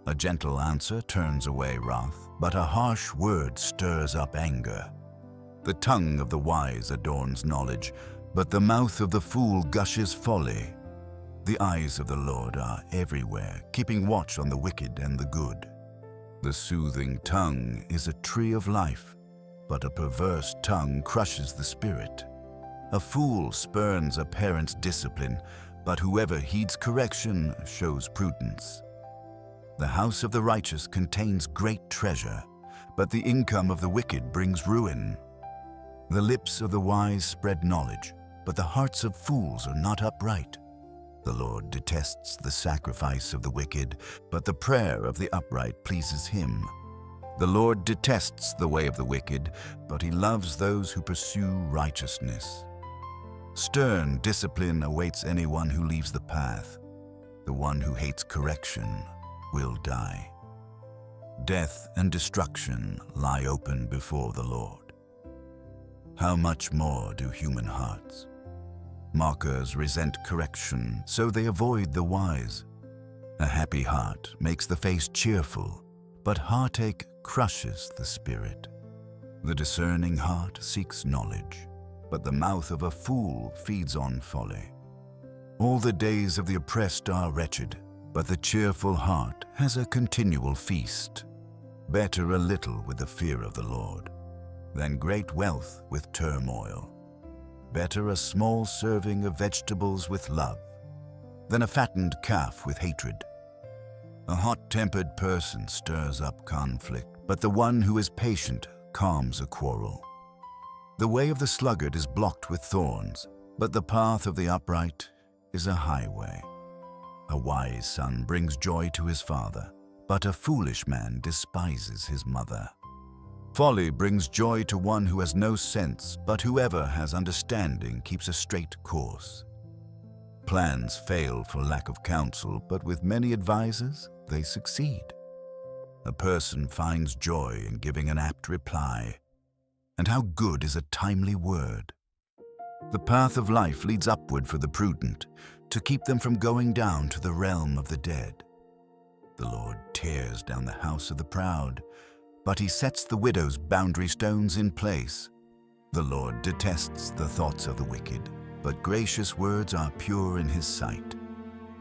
A gentle answer turns away wrath, but a harsh word stirs up anger. The tongue of the wise adorns knowledge, but the mouth of the fool gushes folly. The eyes of the Lord are everywhere, keeping watch on the wicked and the good. The soothing tongue is a tree of life, but a perverse tongue crushes the spirit. A fool spurns a parent's discipline, but whoever heeds correction shows prudence. The house of the righteous contains great treasure, but the income of the wicked brings ruin. The lips of the wise spread knowledge, but the hearts of fools are not upright. The Lord detests the sacrifice of the wicked, but the prayer of the upright pleases him. The Lord detests the way of the wicked, but he loves those who pursue righteousness. Stern discipline awaits anyone who leaves the path. The one who hates correction will die. Death and destruction lie open before the Lord. How much more do human hearts? Mockers resent correction, so they avoid the wise. A happy heart makes the face cheerful, but heartache crushes the spirit. The discerning heart seeks knowledge, but the mouth of a fool feeds on folly. All the days of the oppressed are wretched, but the cheerful heart has a continual feast. Better a little with the fear of the Lord than great wealth with turmoil. Better a small serving of vegetables with love than a fattened calf with hatred. A hot-tempered person stirs up conflict, but the one who is patient calms a quarrel. The way of the sluggard is blocked with thorns, but the path of the upright is a highway. A wise son brings joy to his father, but a foolish man despises his mother. Folly brings joy to one who has no sense, but whoever has understanding keeps a straight course. Plans fail for lack of counsel, but with many advisers, they succeed. A person finds joy in giving an apt reply, and how good is a timely word. The path of life leads upward for the prudent, to keep them from going down to the realm of the dead. The Lord tears down the house of the proud, but he sets the widow's boundary stones in place. The Lord detests the thoughts of the wicked, but gracious words are pure in his sight.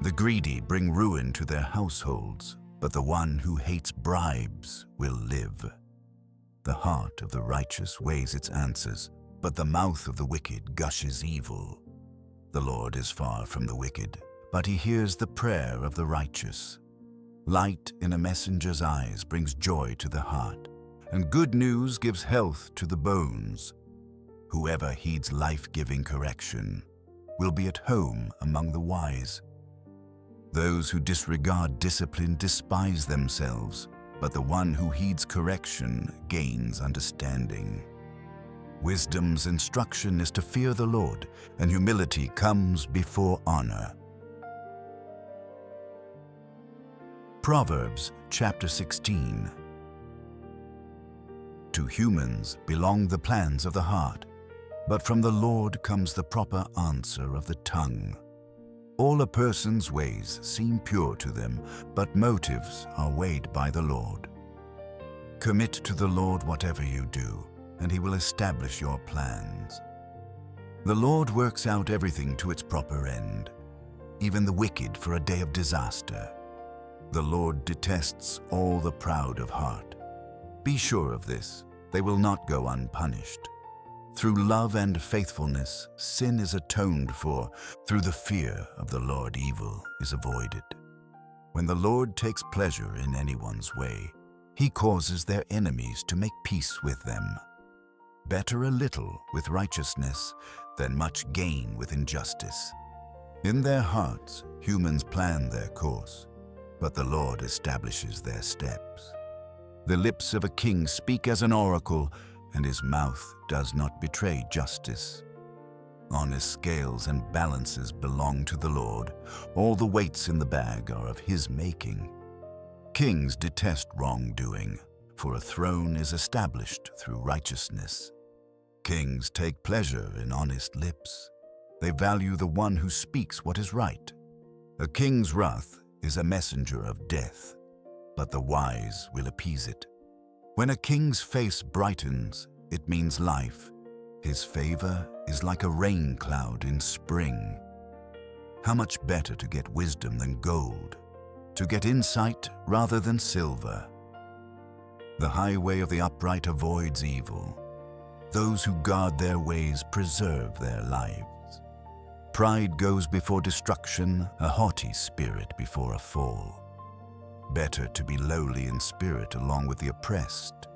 The greedy bring ruin to their households, but the one who hates bribes will live. The heart of the righteous weighs its answers, but the mouth of the wicked gushes evil. The Lord is far from the wicked, but he hears the prayer of the righteous. Light in a messenger's eyes brings joy to the heart, and good news gives health to the bones. Whoever heeds life-giving correction will be at home among the wise. Those who disregard discipline despise themselves, but the one who heeds correction gains understanding. Wisdom's instruction is to fear the Lord, and humility comes before honor. Proverbs Chapter 16. To humans belong the plans of the heart, but from the Lord comes the proper answer of the tongue. All a person's ways seem pure to them, but motives are weighed by the Lord. Commit to the Lord whatever you do, and he will establish your plans. The Lord works out everything to its proper end, even the wicked for a day of disaster. The Lord detests all the proud of heart. Be sure of this, they will not go unpunished. Through love and faithfulness, sin is atoned for. Through the fear of the Lord, evil is avoided. When the Lord takes pleasure in anyone's way, he causes their enemies to make peace with them. Better a little with righteousness than much gain with injustice. In their hearts, humans plan their course, but the Lord establishes their steps. The lips of a king speak as an oracle, and his mouth does not betray justice. Honest scales and balances belong to the Lord. All the weights in the bag are of his making. Kings detest wrongdoing, for a throne is established through righteousness. Kings take pleasure in honest lips. They value the one who speaks what is right. A king's wrath is a messenger of death, but the wise will appease it. When a king's face brightens, it means life, His favor is like a rain cloud in spring. How much better to get wisdom than gold, to get insight rather than silver. The highway of the upright avoids evil. Those who guard their ways preserve their lives. Pride goes before destruction, a haughty spirit before a fall. Better to be lowly in spirit along with the oppressed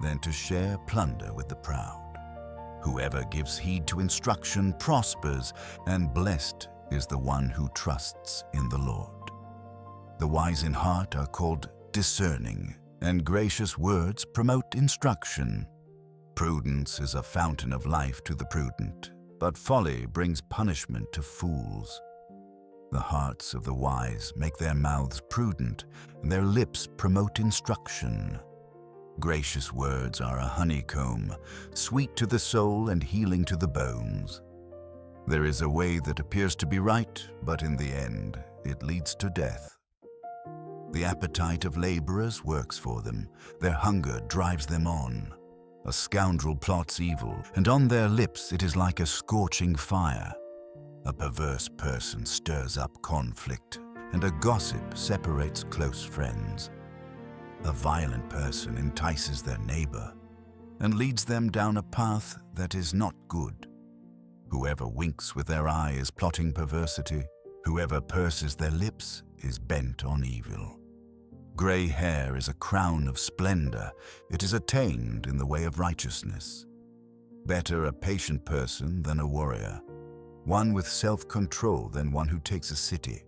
than to share plunder with the proud. Whoever gives heed to instruction prospers, and blessed is the one who trusts in the Lord. The wise in heart are called discerning, and gracious words promote instruction. Prudence is a fountain of life to the prudent, but folly brings punishment to fools. The hearts of the wise make their mouths prudent, and their lips promote instruction. Gracious words are a honeycomb, sweet to the soul and healing to the bones. There is a way that appears to be right, but in the end, it leads to death. The appetite of laborers works for them. Their hunger drives them on. A scoundrel plots evil, and on their lips it is like a scorching fire. A perverse person stirs up conflict, and a gossip separates close friends. A violent person entices their neighbor and leads them down a path that is not good. Whoever winks with their eye is plotting perversity. Whoever purses their lips is bent on evil. Gray hair is a crown of splendor. It is attained in the way of righteousness. Better a patient person than a warrior, one with self-control than one who takes a city.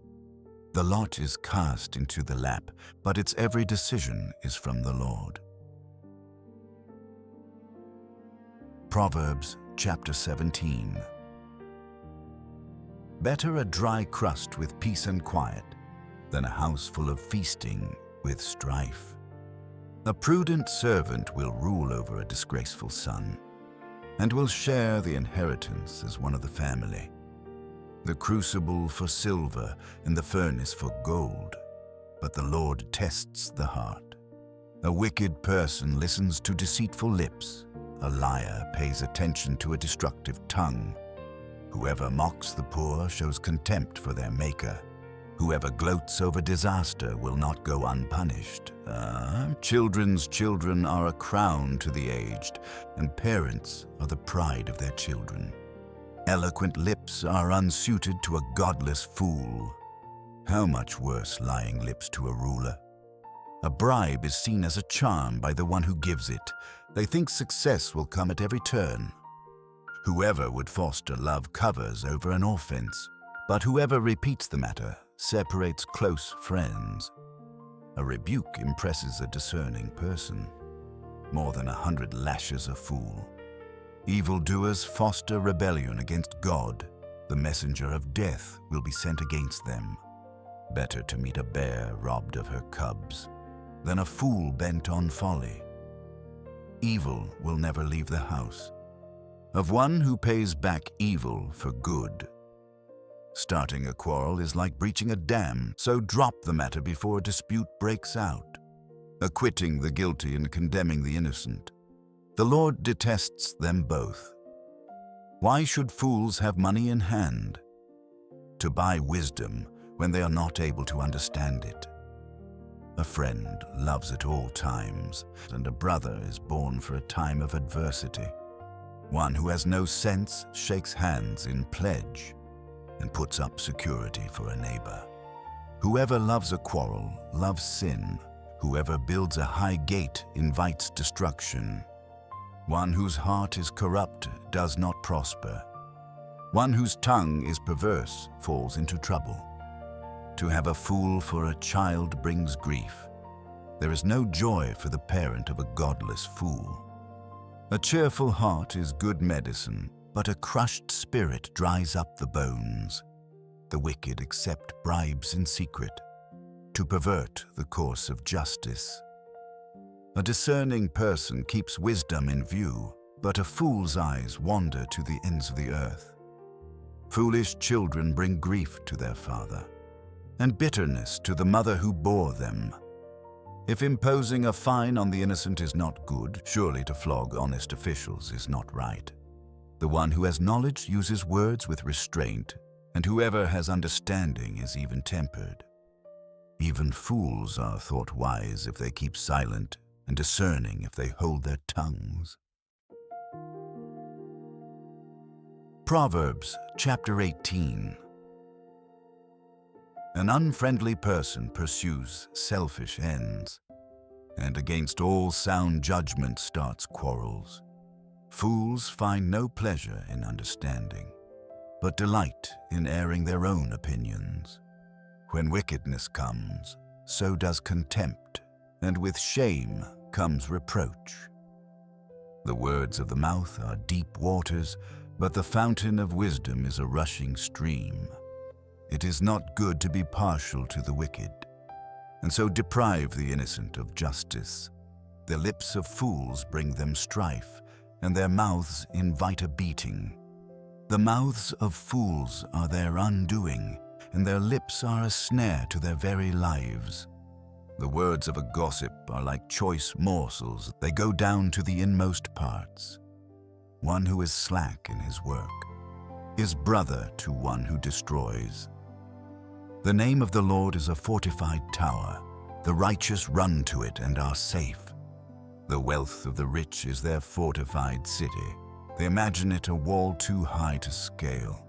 The lot is cast into the lap, but its every decision is from the Lord. Proverbs Chapter 17. Better a dry crust with peace and quiet than a house full of feasting with strife. A prudent servant will rule over a disgraceful son, and will share the inheritance as one of the family. The crucible for silver and the furnace for gold, but the Lord tests the heart. A wicked person listens to deceitful lips. A liar pays attention to a destructive tongue. Whoever mocks the poor shows contempt for their maker. Whoever gloats over disaster will not go unpunished. Children's children are a crown to the aged, and parents are the pride of their children. Eloquent lips are unsuited to a godless fool. How much worse lying lips to a ruler? A bribe is seen as a charm by the one who gives it. They think success will come at every turn. Whoever would foster love covers over an offense, but whoever repeats the matter separates close friends. A rebuke impresses a discerning person. More than 100 lashes a fool. Evildoers foster rebellion against God. The messenger of death will be sent against them. Better to meet a bear robbed of her cubs than a fool bent on folly. Evil will never leave the house of one who pays back evil for good. Starting a quarrel is like breaching a dam, so drop the matter before a dispute breaks out. Acquitting the guilty and condemning the innocent. The Lord detests them both. Why should fools have money in hand? To buy wisdom when they are not able to understand it. A friend loves at all times, and a brother is born for a time of adversity. One who has no sense shakes hands in pledge and puts up security for a neighbor. Whoever loves a quarrel loves sin. Whoever builds a high gate invites destruction. One whose heart is corrupt does not prosper. One whose tongue is perverse falls into trouble. To have a fool for a child brings grief. There is no joy for the parent of a godless fool. A cheerful heart is good medicine, but a crushed spirit dries up the bones. The wicked accept bribes in secret, to pervert the course of justice. A discerning person keeps wisdom in view, but a fool's eyes wander to the ends of the earth. Foolish children bring grief to their father, and bitterness to the mother who bore them. If imposing a fine on the innocent is not good, surely to flog honest officials is not right. The one who has knowledge uses words with restraint, and whoever has understanding is even-tempered. Even fools are thought wise if they keep silent, and discerning if they hold their tongues. Proverbs Chapter 18. An unfriendly person pursues selfish ends, and against all sound judgment starts quarrels. Fools find no pleasure in understanding, but delight in airing their own opinions. When wickedness comes, so does contempt, and with shame comes reproach. The words of the mouth are deep waters, but the fountain of wisdom is a rushing stream. It is not good to be partial to the wicked, and so deprive the innocent of justice. The lips of fools bring them strife, and their mouths invite a beating. The mouths of fools are their undoing, and their lips are a snare to their very lives. The words of a gossip are like choice morsels. They go down to the inmost parts. One who is slack in his work is brother to one who destroys. The name of the Lord is a fortified tower. The righteous run to it and are safe. The wealth of the rich is their fortified city. They imagine it a wall too high to scale.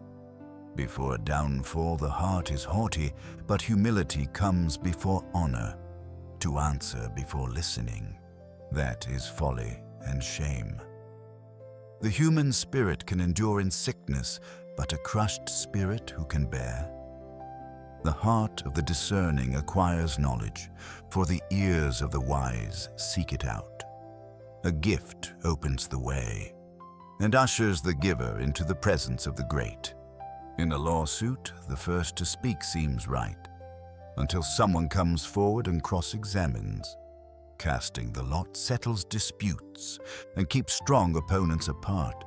Before a downfall, the heart is haughty, but humility comes before honor. To answer before listening, that is folly and shame. The human spirit can endure in sickness, but a crushed spirit who can bear? The heart of the discerning acquires knowledge, for the ears of the wise seek it out. A gift opens the way, and ushers the giver into the presence of the great. In a lawsuit, the first to speak seems right, until someone comes forward and cross-examines. Casting the lot settles disputes and keeps strong opponents apart.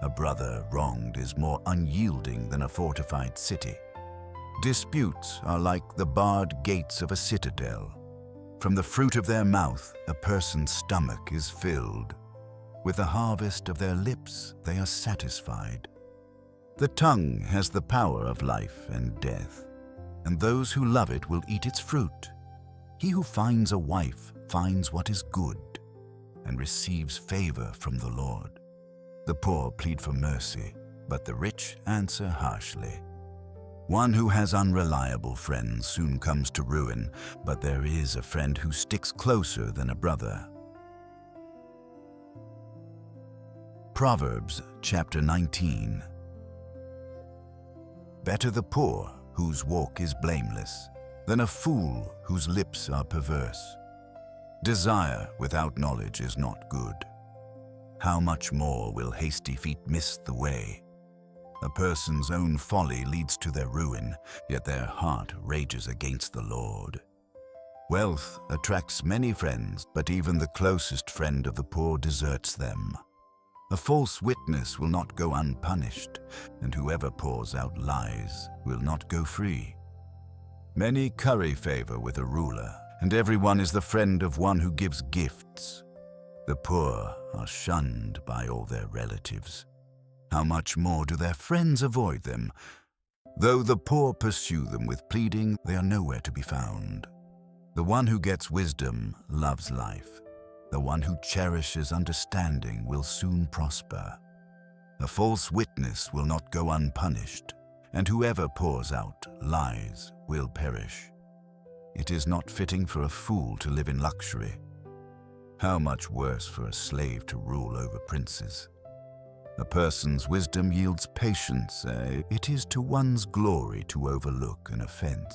A brother wronged is more unyielding than a fortified city. Disputes are like the barred gates of a citadel. From the fruit of their mouth, a person's stomach is filled. With the harvest of their lips, they are satisfied. The tongue has the power of life and death, and those who love it will eat its fruit. He who finds a wife finds what is good, and receives favor from the Lord. The poor plead for mercy, but the rich answer harshly. One who has unreliable friends soon comes to ruin, but there is a friend who sticks closer than a brother. Proverbs Chapter 19. Better the poor whose walk is blameless than a fool whose lips are perverse. Desire without knowledge is not good. How much more will hasty feet miss the way? A person's own folly leads to their ruin, yet their heart rages against the Lord. Wealth attracts many friends, but even the closest friend of the poor deserts them. A false witness will not go unpunished, and whoever pours out lies will not go free. Many curry favor with a ruler, and everyone is the friend of one who gives gifts. The poor are shunned by all their relatives. How much more do their friends avoid them? Though the poor pursue them with pleading, they are nowhere to be found. The one who gets wisdom loves life. The one who cherishes understanding will soon prosper. A false witness will not go unpunished, and whoever pours out lies will perish. It is not fitting for a fool to live in luxury. How much worse for a slave to rule over princes. A person's wisdom yields patience. It is to one's glory to overlook an offense.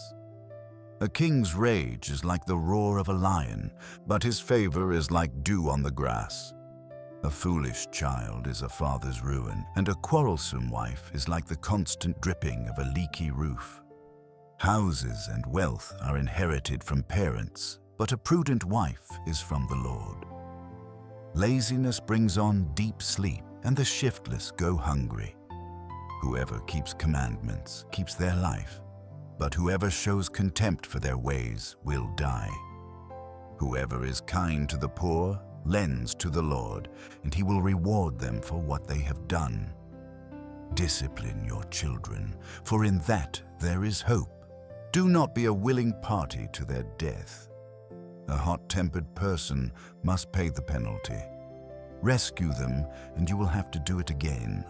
A king's rage is like the roar of a lion, but his favor is like dew on the grass. A foolish child is a father's ruin, and a quarrelsome wife is like the constant dripping of a leaky roof. Houses and wealth are inherited from parents, but a prudent wife is from the Lord. Laziness brings on deep sleep, and the shiftless go hungry. Whoever keeps commandments keeps their life, but whoever shows contempt for their ways will die. Whoever is kind to the poor lends to the Lord, and he will reward them for what they have done. Discipline your children, for in that there is hope. Do not be a willing party to their death. A hot-tempered person must pay the penalty. Rescue them, and you will have to do it again.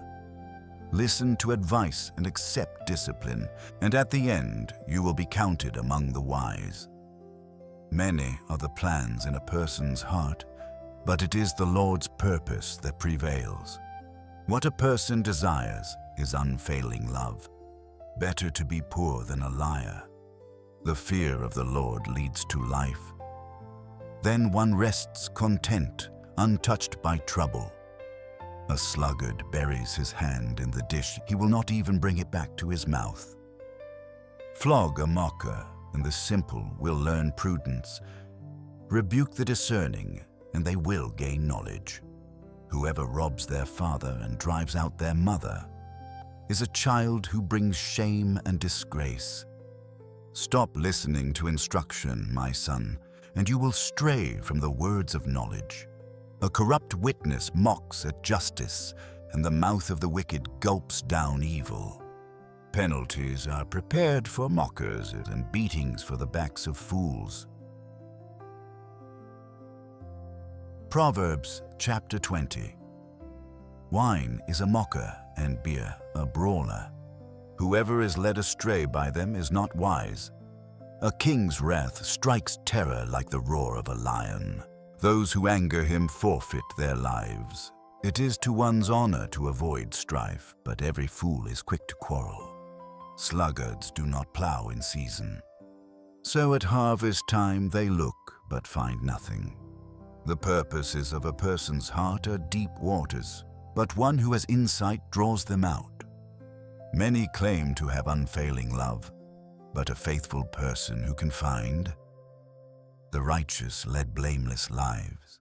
Listen to advice and accept discipline, and at the end you will be counted among the wise. Many are the plans in a person's heart, but it is the Lord's purpose that prevails. What a person desires is unfailing love. Better to be poor than a liar. The fear of the Lord leads to life. Then one rests content, untouched by trouble. A sluggard buries his hand in the dish. He will not even bring it back to his mouth. Flog a mocker, and the simple will learn prudence. Rebuke the discerning, and they will gain knowledge. Whoever robs their father and drives out their mother is a child who brings shame and disgrace. Stop listening to instruction, my son, and you will stray from the words of knowledge. A corrupt witness mocks at justice, and the mouth of the wicked gulps down evil. Penalties are prepared for mockers and beatings for the backs of fools. Proverbs Chapter 20. Wine is a mocker, and beer a brawler. Whoever is led astray by them is not wise. A king's wrath strikes terror like the roar of a lion. Those who anger him forfeit their lives. It is to one's honor to avoid strife, but every fool is quick to quarrel. Sluggards do not plow in season. So at harvest time they look, but find nothing. The purposes of a person's heart are deep waters, but one who has insight draws them out. Many claim to have unfailing love, but a faithful person who can find? The righteous led blameless lives.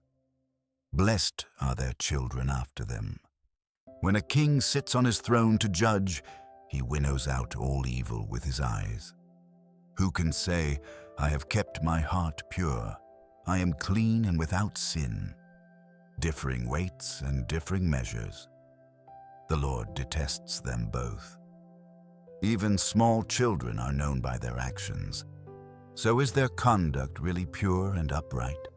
Blessed are their children after them. When a king sits on his throne to judge, he winnows out all evil with his eyes. Who can say, I have kept my heart pure, I am clean and without sin? Differing weights and differing measures. The Lord detests them both. Even small children are known by their actions. So is their conduct really pure and upright?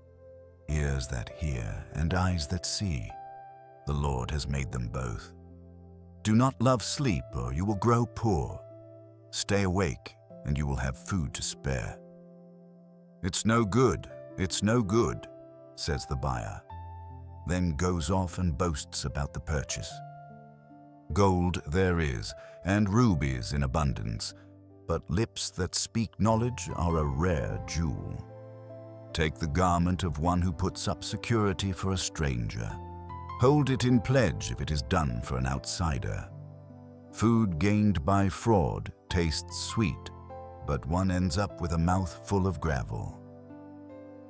Ears that hear and eyes that see. The Lord has made them both. Do not love sleep, or you will grow poor. Stay awake, and you will have food to spare. It's no good, says the buyer, then goes off and boasts about the purchase. Gold there is, and rubies in abundance, but lips that speak knowledge are a rare jewel. Take the garment of one who puts up security for a stranger. Hold it in pledge if it is done for an outsider. Food gained by fraud tastes sweet, but one ends up with a mouth full of gravel.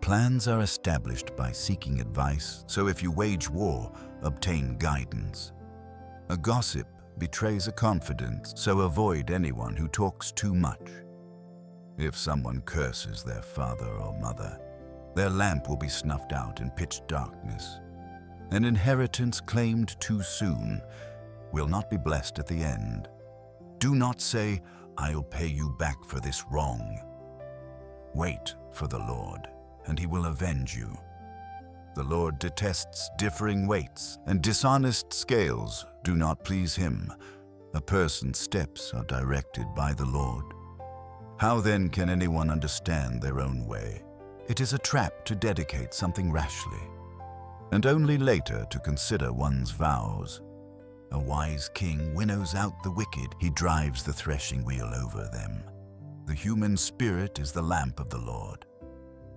Plans are established by seeking advice, so if you wage war, obtain guidance. A gossip betrays a confidence, so avoid anyone who talks too much. If someone curses their father or mother, their lamp will be snuffed out in pitch darkness. An inheritance claimed too soon will not be blessed at the end. Do not say, I'll pay you back for this wrong. Wait for the Lord, and he will avenge you. The Lord detests differing weights, and dishonest scales do not please him. A person's steps are directed by the Lord. How then can anyone understand their own way? It is a trap to dedicate something rashly, and only later to consider one's vows. A wise king winnows out the wicked. He drives the threshing wheel over them. The human spirit is the lamp of the Lord,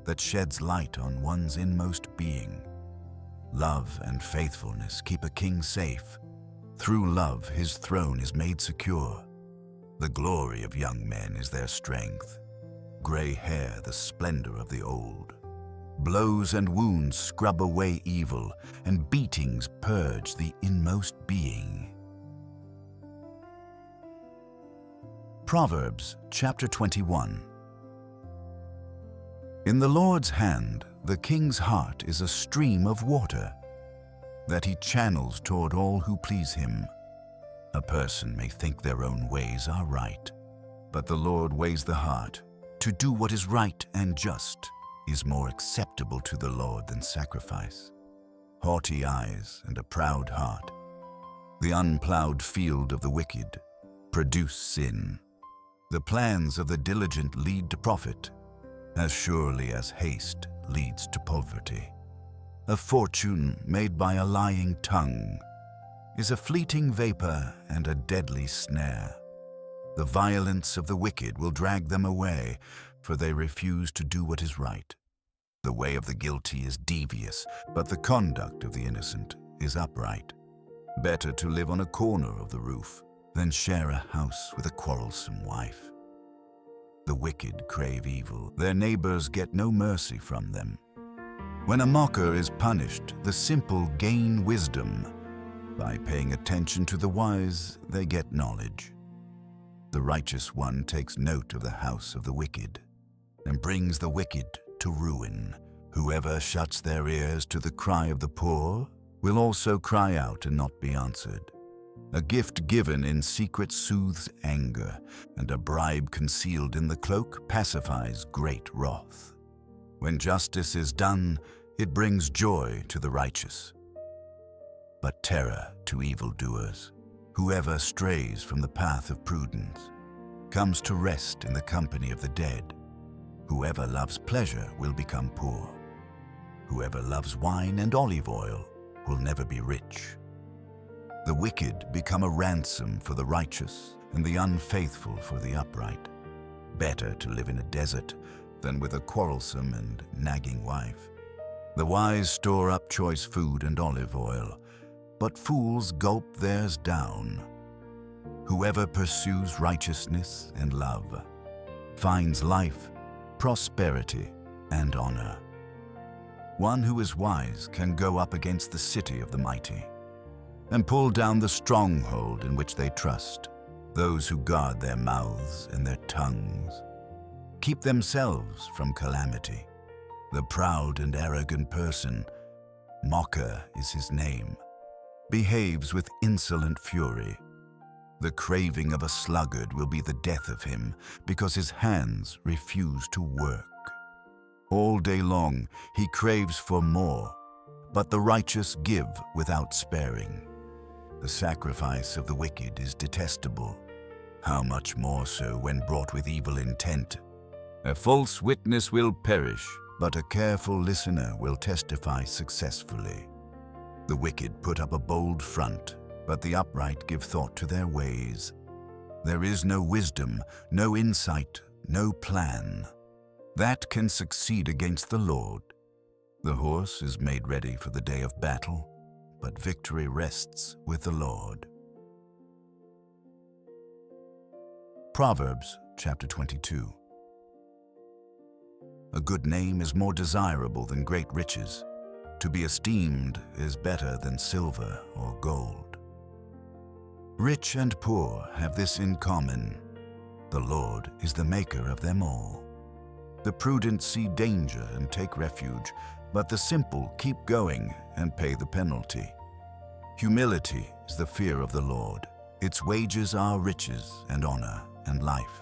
that sheds light on one's inmost being. Love and faithfulness keep a king safe. Through love, his throne is made secure. The glory of young men is their strength. Gray hair, the splendor of the old. Blows and wounds scrub away evil, and beatings purge the inmost being. Proverbs Chapter 21. In the Lord's hand the king's heart is a stream of water that he channels toward all who please him. A person may think their own ways are right, but the Lord weighs the heart. To do what is right and just is more acceptable to the Lord than sacrifice. Haughty eyes and a proud heart, the unplowed field of the wicked, produce sin. The plans of the diligent lead to profit, as surely as haste leads to poverty. A fortune made by a lying tongue is a fleeting vapor and a deadly snare. The violence of the wicked will drag them away, for they refuse to do what is right. The way of the guilty is devious, but the conduct of the innocent is upright. Better to live on a corner of the roof than share a house with a quarrelsome wife. The wicked crave evil. Their neighbors get no mercy from them. When a mocker is punished, the simple gain wisdom. By paying attention to the wise, they get knowledge. The righteous one takes note of the house of the wicked and brings the wicked to ruin. Whoever shuts their ears to the cry of the poor will also cry out and not be answered. A gift given in secret soothes anger, and a bribe concealed in the cloak pacifies great wrath. When justice is done, it brings joy to the righteous, but terror to evildoers. Whoever strays from the path of prudence comes to rest in the company of the dead. Whoever loves pleasure will become poor. Whoever loves wine and olive oil will never be rich. The wicked become a ransom for the righteous, and the unfaithful for the upright. Better to live in a desert than with a quarrelsome and nagging wife. The wise store up choice food and olive oil, but fools gulp theirs down. Whoever pursues righteousness and love finds life, prosperity, and honor. One who is wise can go up against the city of the mighty and pull down the stronghold in which they trust. Those who guard their mouths and their tongues keep themselves from calamity. The proud and arrogant person, mocker is his name, behaves with insolent fury. The craving of a sluggard will be the death of him, because his hands refuse to work. All day long he craves for more, but the righteous give without sparing. The sacrifice of the wicked is detestable. How much more so when brought with evil intent? A false witness will perish, but a careful listener will testify successfully. The wicked put up a bold front, but the upright give thought to their ways. There is no wisdom, no insight, no plan that can succeed against the Lord. The horse is made ready for the day of battle, but victory rests with the Lord. Proverbs Chapter 22. A good name is more desirable than great riches. To be esteemed is better than silver or gold. Rich and poor have this in common: the Lord is the maker of them all. The prudent see danger and take refuge, but the simple keep going and pay the penalty. Humility is the fear of the Lord. Its wages are riches and honor and life.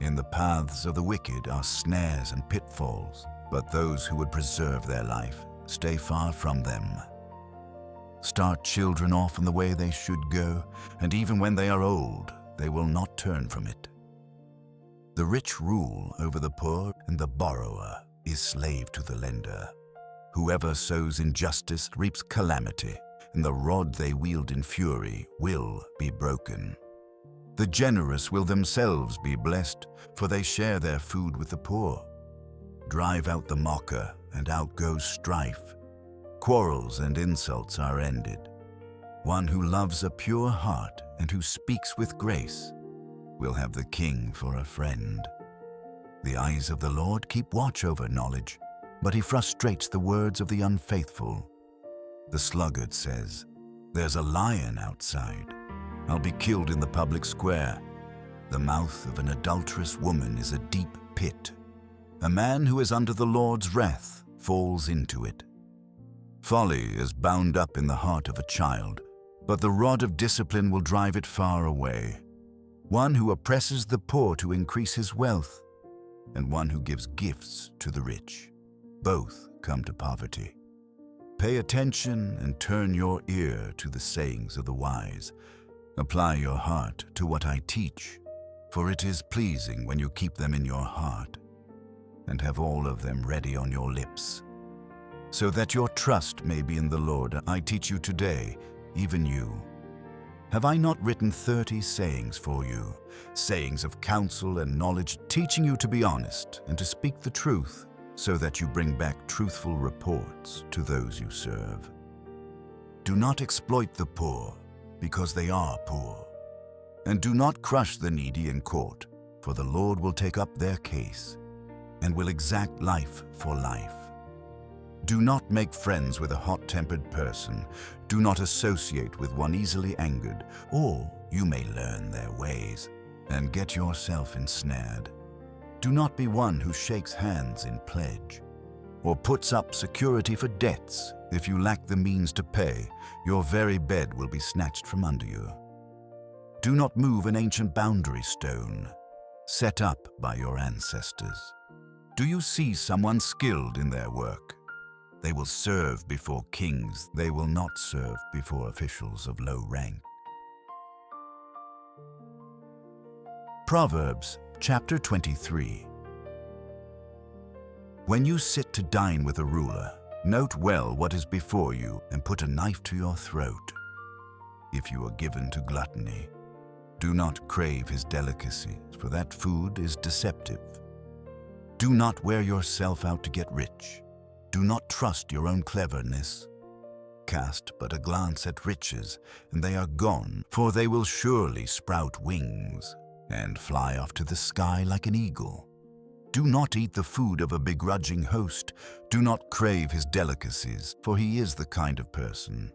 In the paths of the wicked are snares and pitfalls, but those who would preserve their life stay far from them. Start children off in the way they should go, and even when they are old, they will not turn from it. The rich rule over the poor, and the borrower is slave to the lender. Whoever sows injustice reaps calamity, and the rod they wield in fury will be broken. The generous will themselves be blessed, for they share their food with the poor. Drive out the mocker, and out goes strife. Quarrels and insults are ended. One who loves a pure heart and who speaks with grace will have the king for a friend. The eyes of the Lord keep watch over knowledge, but he frustrates the words of the unfaithful. The sluggard says, "There's a lion outside. I'll be killed in the public square." The mouth of an adulterous woman is a deep pit. A man who is under the Lord's wrath falls into it. Folly is bound up in the heart of a child, but the rod of discipline will drive it far away. One who oppresses the poor to increase his wealth, and one who gives gifts to the rich, both come to poverty. Pay attention and turn your ear to the sayings of the wise. Apply your heart to what I teach, for it is pleasing when you keep them in your heart and have all of them ready on your lips, so that your trust may be in the Lord. I teach you today, even you. Have I not written 30 sayings for you, sayings of counsel and knowledge, teaching you to be honest and to speak the truth, so that you bring back truthful reports to those you serve? Do not exploit the poor, because they are poor, and do not crush the needy in court, for the Lord will take up their case and will exact life for life. Do not make friends with a hot-tempered person. Do not associate with one easily angered, or you may learn their ways and get yourself ensnared. Do not be one who shakes hands in pledge, or puts up security for debts. If you lack the means to pay, your very bed will be snatched from under you. Do not move an ancient boundary stone, set up by your ancestors. Do you see someone skilled in their work? They will serve before kings. They will not serve before officials of low rank. Proverbs Chapter 23. When you sit to dine with a ruler, note well what is before you and put a knife to your throat. If you are given to gluttony, do not crave his delicacies, for that food is deceptive. Do not wear yourself out to get rich. Do not trust your own cleverness. Cast but a glance at riches, and they are gone, for they will surely sprout wings and fly off to the sky like an eagle. Do not eat the food of a begrudging host. Do not crave his delicacies, for he is the kind of person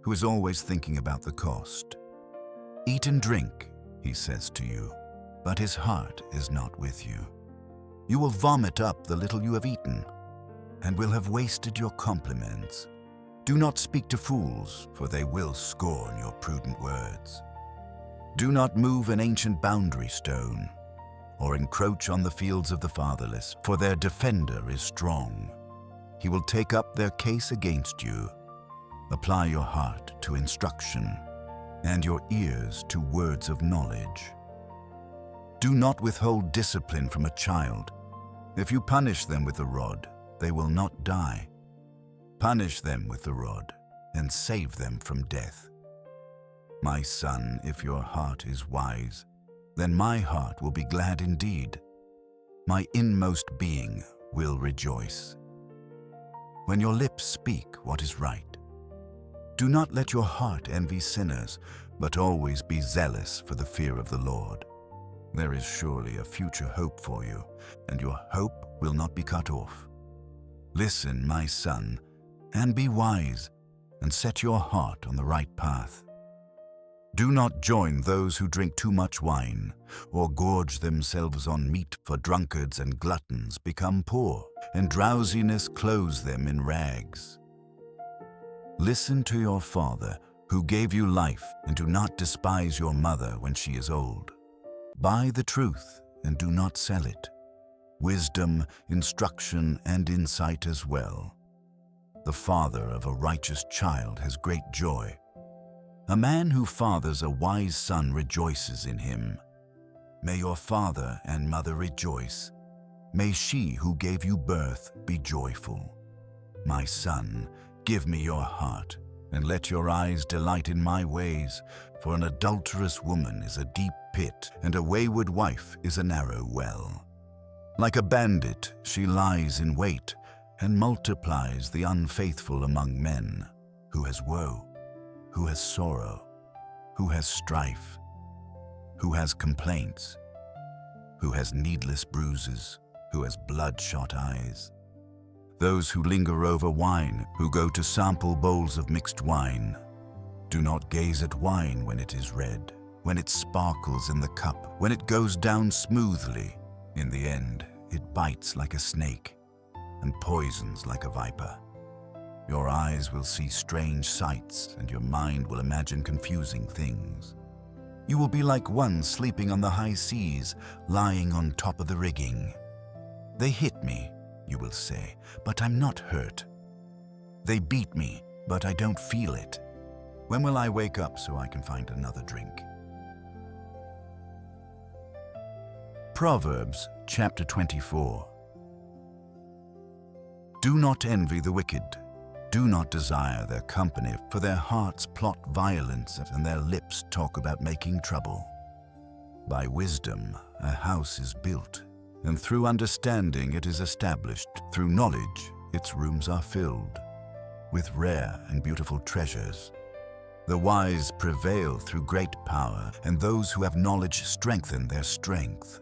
who is always thinking about the cost. Eat and drink, he says to you, but his heart is not with you. You will vomit up the little you have eaten, and will have wasted your compliments. Do not speak to fools, for they will scorn your prudent words. Do not move an ancient boundary stone, or encroach on the fields of the fatherless, for their defender is strong. He will take up their case against you. Apply your heart to instruction, and your ears to words of knowledge. Do not withhold discipline from a child. If you punish them with the rod, they will not die. Punish them with the rod, and save them from death. My son, if your heart is wise, then my heart will be glad indeed. My inmost being will rejoice. When your lips speak what is right, do not let your heart envy sinners, but always be zealous for the fear of the Lord. There is surely a future hope for you, and your hope will not be cut off. Listen, my son, and be wise, and set your heart on the right path. Do not join those who drink too much wine, or gorge themselves on meat, for drunkards and gluttons become poor, and drowsiness clothes them in rags. Listen to your father, who gave you life, and do not despise your mother when she is old. Buy the truth, and do not sell it. Wisdom, instruction, and insight as well. The father of a righteous child has great joy. A man who fathers a wise son rejoices in him. May your father and mother rejoice. May she who gave you birth be joyful. My son, give me your heart, and let your eyes delight in my ways, for an adulterous woman is a deep pit, and a wayward wife is a narrow well. Like a bandit, she lies in wait, and multiplies the unfaithful among men. Who has woe? Who has sorrow? Who has strife? Who has complaints? Who has needless bruises? Who has bloodshot eyes? Those who linger over wine, who go to sample bowls of mixed wine. Do not gaze at wine when it is red, when it sparkles in the cup, when it goes down smoothly. In the end, it bites like a snake. and poisons like a viper. Your eyes will see strange sights, and your mind will imagine confusing things. You will be like one sleeping on the high seas, lying on top of the rigging. They hit me, you will say, but I'm not hurt. They beat me, but I don't feel it. When will I wake up so I can find another drink? Proverbs Chapter 24. Do not envy the wicked. Do not desire their company, for their hearts plot violence and their lips talk about making trouble. By wisdom a house is built, and through understanding it is established. Through knowledge its rooms are filled with rare and beautiful treasures. The wise prevail through great power, and those who have knowledge strengthen their strength.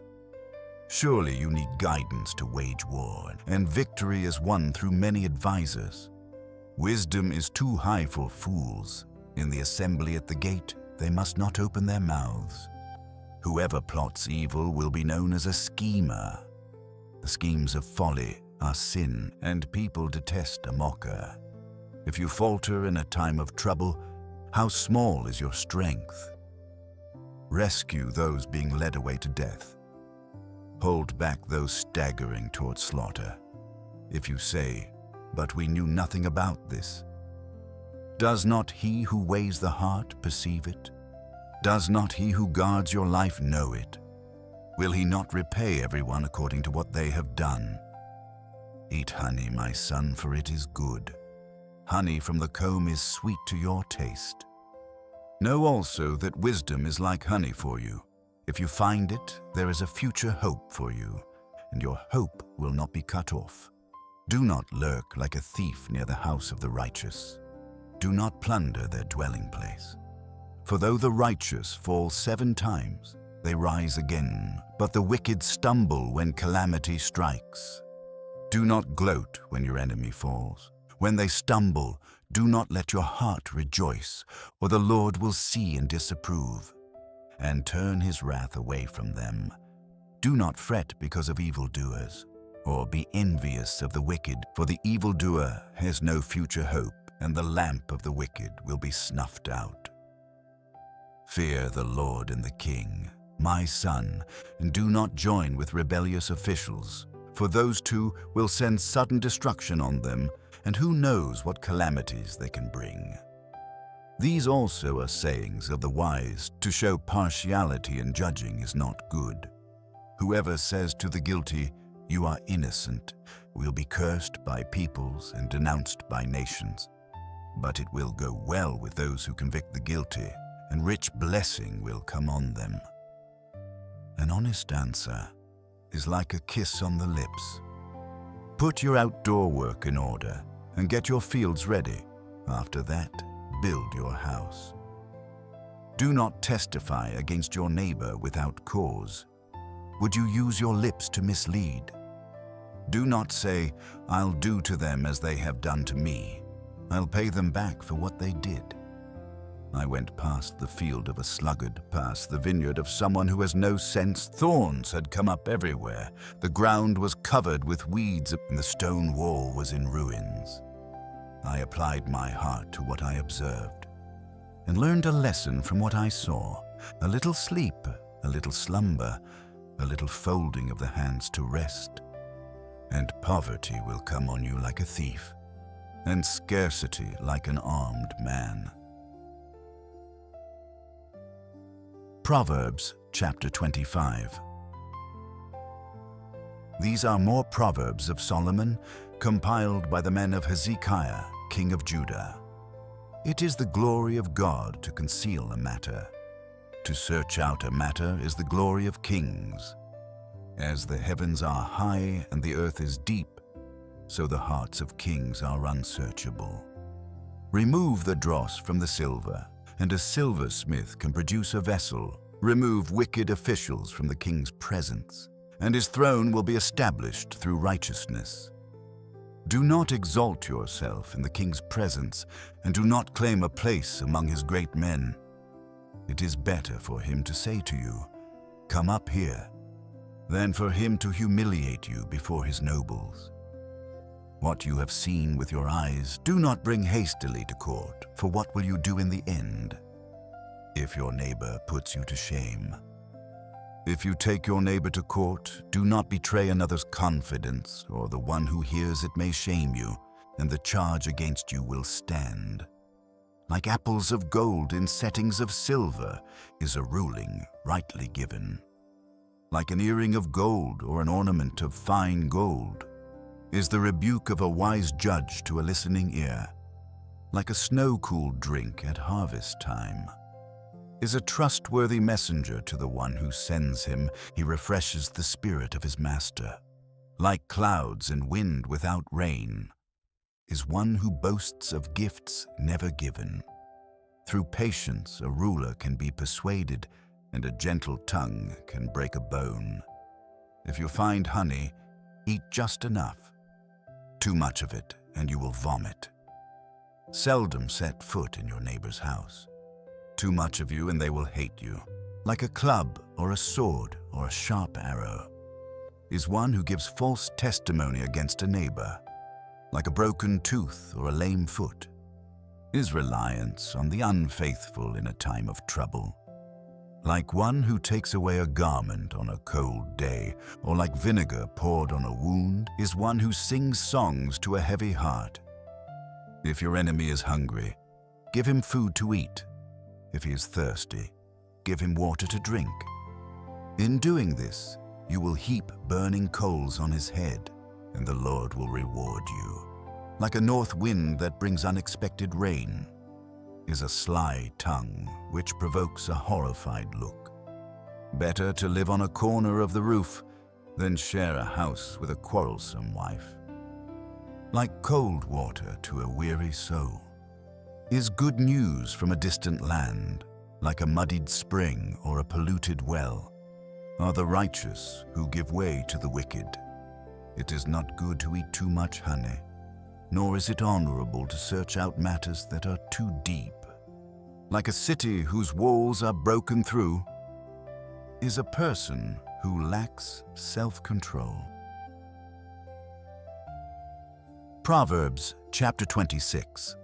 Surely you need guidance to wage war, and victory is won through many advisers. Wisdom is too high for fools. In the assembly at the gate, they must not open their mouths. Whoever plots evil will be known as a schemer. The schemes of folly are sin, and people detest a mocker. If you falter in a time of trouble, how small is your strength? Rescue those being led away to death. Hold back those staggering toward slaughter. If you say, "But we knew nothing about this," does not he who weighs the heart perceive it? Does not he who guards your life know it? Will he not repay everyone according to what they have done? Eat honey, my son, for it is good. Honey from the comb is sweet to your taste. Know also that wisdom is like honey for you. If you find it, there is a future hope for you, and your hope will not be cut off. Do not lurk like a thief near the house of the righteous. Do not plunder their dwelling place. For though the righteous fall 7 times, they rise again, but the wicked stumble when calamity strikes. Do not gloat when your enemy falls. When they stumble, do not let your heart rejoice, or the Lord will see and disapprove, and turn his wrath away from them. Do not fret because of evildoers, or be envious of the wicked, for the evildoer has no future hope, and the lamp of the wicked will be snuffed out. Fear the Lord and the King, my son, and do not join with rebellious officials, for those two will send sudden destruction on them, and who knows what calamities they can bring. These also are sayings of the wise. To show partiality in judging is not good. Whoever says to the guilty, "You are innocent," will be cursed by peoples and denounced by nations. But it will go well with those who convict the guilty, and rich blessing will come on them. An honest answer is like a kiss on the lips. Put your outdoor work in order and get your fields ready. After that, build your house. Do not testify against your neighbor without cause. Would you use your lips to mislead? Do not say, "I'll do to them as they have done to me. I'll pay them back for what they did." I went past the field of a sluggard, past the vineyard of someone who has no sense. Thorns had come up everywhere. The ground was covered with weeds, and the stone wall was in ruins. I applied my heart to what I observed, and learned a lesson from what I saw. A little sleep, a little slumber, a little folding of the hands to rest, and poverty will come on you like a thief, and scarcity like an armed man. Proverbs Chapter 25. These are more Proverbs of Solomon, compiled by the men of Hezekiah, king of Judah. It is the glory of God to conceal a matter. To search out a matter is the glory of kings. As the heavens are high and the earth is deep, so the hearts of kings are unsearchable. Remove the dross from the silver, and a silversmith can produce a vessel. Remove wicked officials from the king's presence, and his throne will be established through righteousness. Do not exalt yourself in the king's presence, and do not claim a place among his great men. It is better for him to say to you, "Come up here," than for him to humiliate you before his nobles. What you have seen with your eyes, do not bring hastily to court, for what will you do in the end if your neighbor puts you to shame? If you take your neighbor to court, do not betray another's confidence, or the one who hears it may shame you, and the charge against you will stand. Like apples of gold in settings of silver is a ruling rightly given. Like an earring of gold or an ornament of fine gold is the rebuke of a wise judge to a listening ear. Like a snow-cooled drink at harvest time is a trustworthy messenger to the one who sends him. He refreshes the spirit of his master. Like clouds and wind without rain is one who boasts of gifts never given. Through patience a ruler can be persuaded, and a gentle tongue can break a bone. If you find honey, eat just enough. Too much of it, and you will vomit. Seldom set foot in your neighbor's house. Too much of you, and they will hate you. Like a club or a sword or a sharp arrow is one who gives false testimony against a neighbor. Like a broken tooth or a lame foot is reliance on the unfaithful in a time of trouble. Like one who takes away a garment on a cold day, or like vinegar poured on a wound, is one who sings songs to a heavy heart. If your enemy is hungry, give him food to eat. If he is thirsty, give him water to drink. In doing this, you will heap burning coals on his head, and the Lord will reward you. Like a north wind that brings unexpected rain is a sly tongue which provokes a horrified look. Better to live on a corner of the roof than share a house with a quarrelsome wife. Like cold water to a weary soul is good news from a distant land. Like a muddied spring or a polluted well are the righteous who give way to the wicked. It is not good to eat too much honey, nor is it honorable to search out matters that are too deep. Like a city whose walls are broken through is a person who lacks self-control. Proverbs Chapter 26.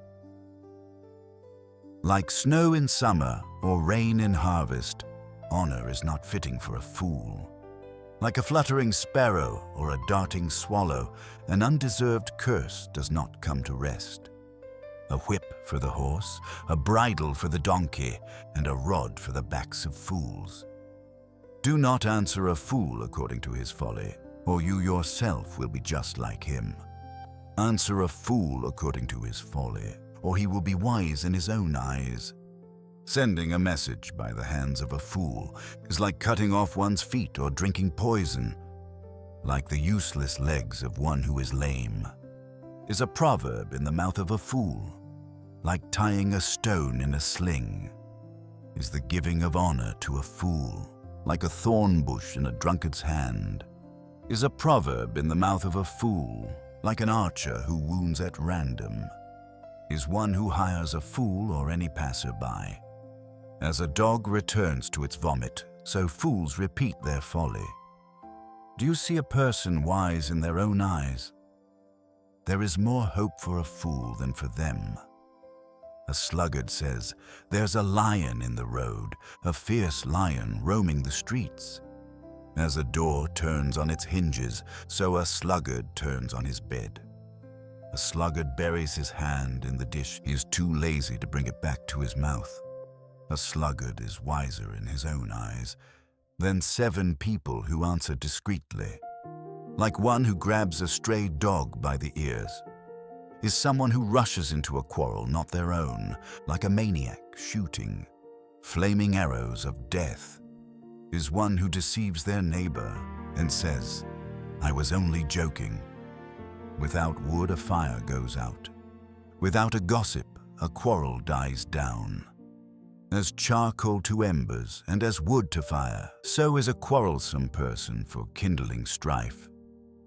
Like snow in summer or rain in harvest, honor is not fitting for a fool. Like a fluttering sparrow or a darting swallow, an undeserved curse does not come to rest. A whip for the horse, a bridle for the donkey, and a rod for the backs of fools. Do not answer a fool according to his folly, or you yourself will be just like him. Answer a fool according to his folly, or he will be wise in his own eyes. Sending a message by the hands of a fool is like cutting off one's feet or drinking poison. Like the useless legs of one who is lame is a proverb in the mouth of a fool. Like tying a stone in a sling is the giving of honor to a fool. Like a thorn bush in a drunkard's hand is a proverb in the mouth of a fool. Like an archer who wounds at random is one who hires a fool or any passerby. As a dog returns to its vomit, so fools repeat their folly. Do you see a person wise in their own eyes? There is more hope for a fool than for them. A sluggard says, "There's a lion in the road, a fierce lion roaming the streets." As a door turns on its hinges, so a sluggard turns on his bed. A sluggard buries his hand in the dish. He is too lazy to bring it back to his mouth. A sluggard is wiser in his own eyes than 7 people who answer discreetly. Like one who grabs a stray dog by the ears is someone who rushes into a quarrel not their own. Like a maniac shooting flaming arrows of death is one who deceives their neighbor and says, "I was only joking." Without wood a fire goes out. Without a gossip a quarrel dies down. As charcoal to embers and as wood to fire, so is a quarrelsome person for kindling strife.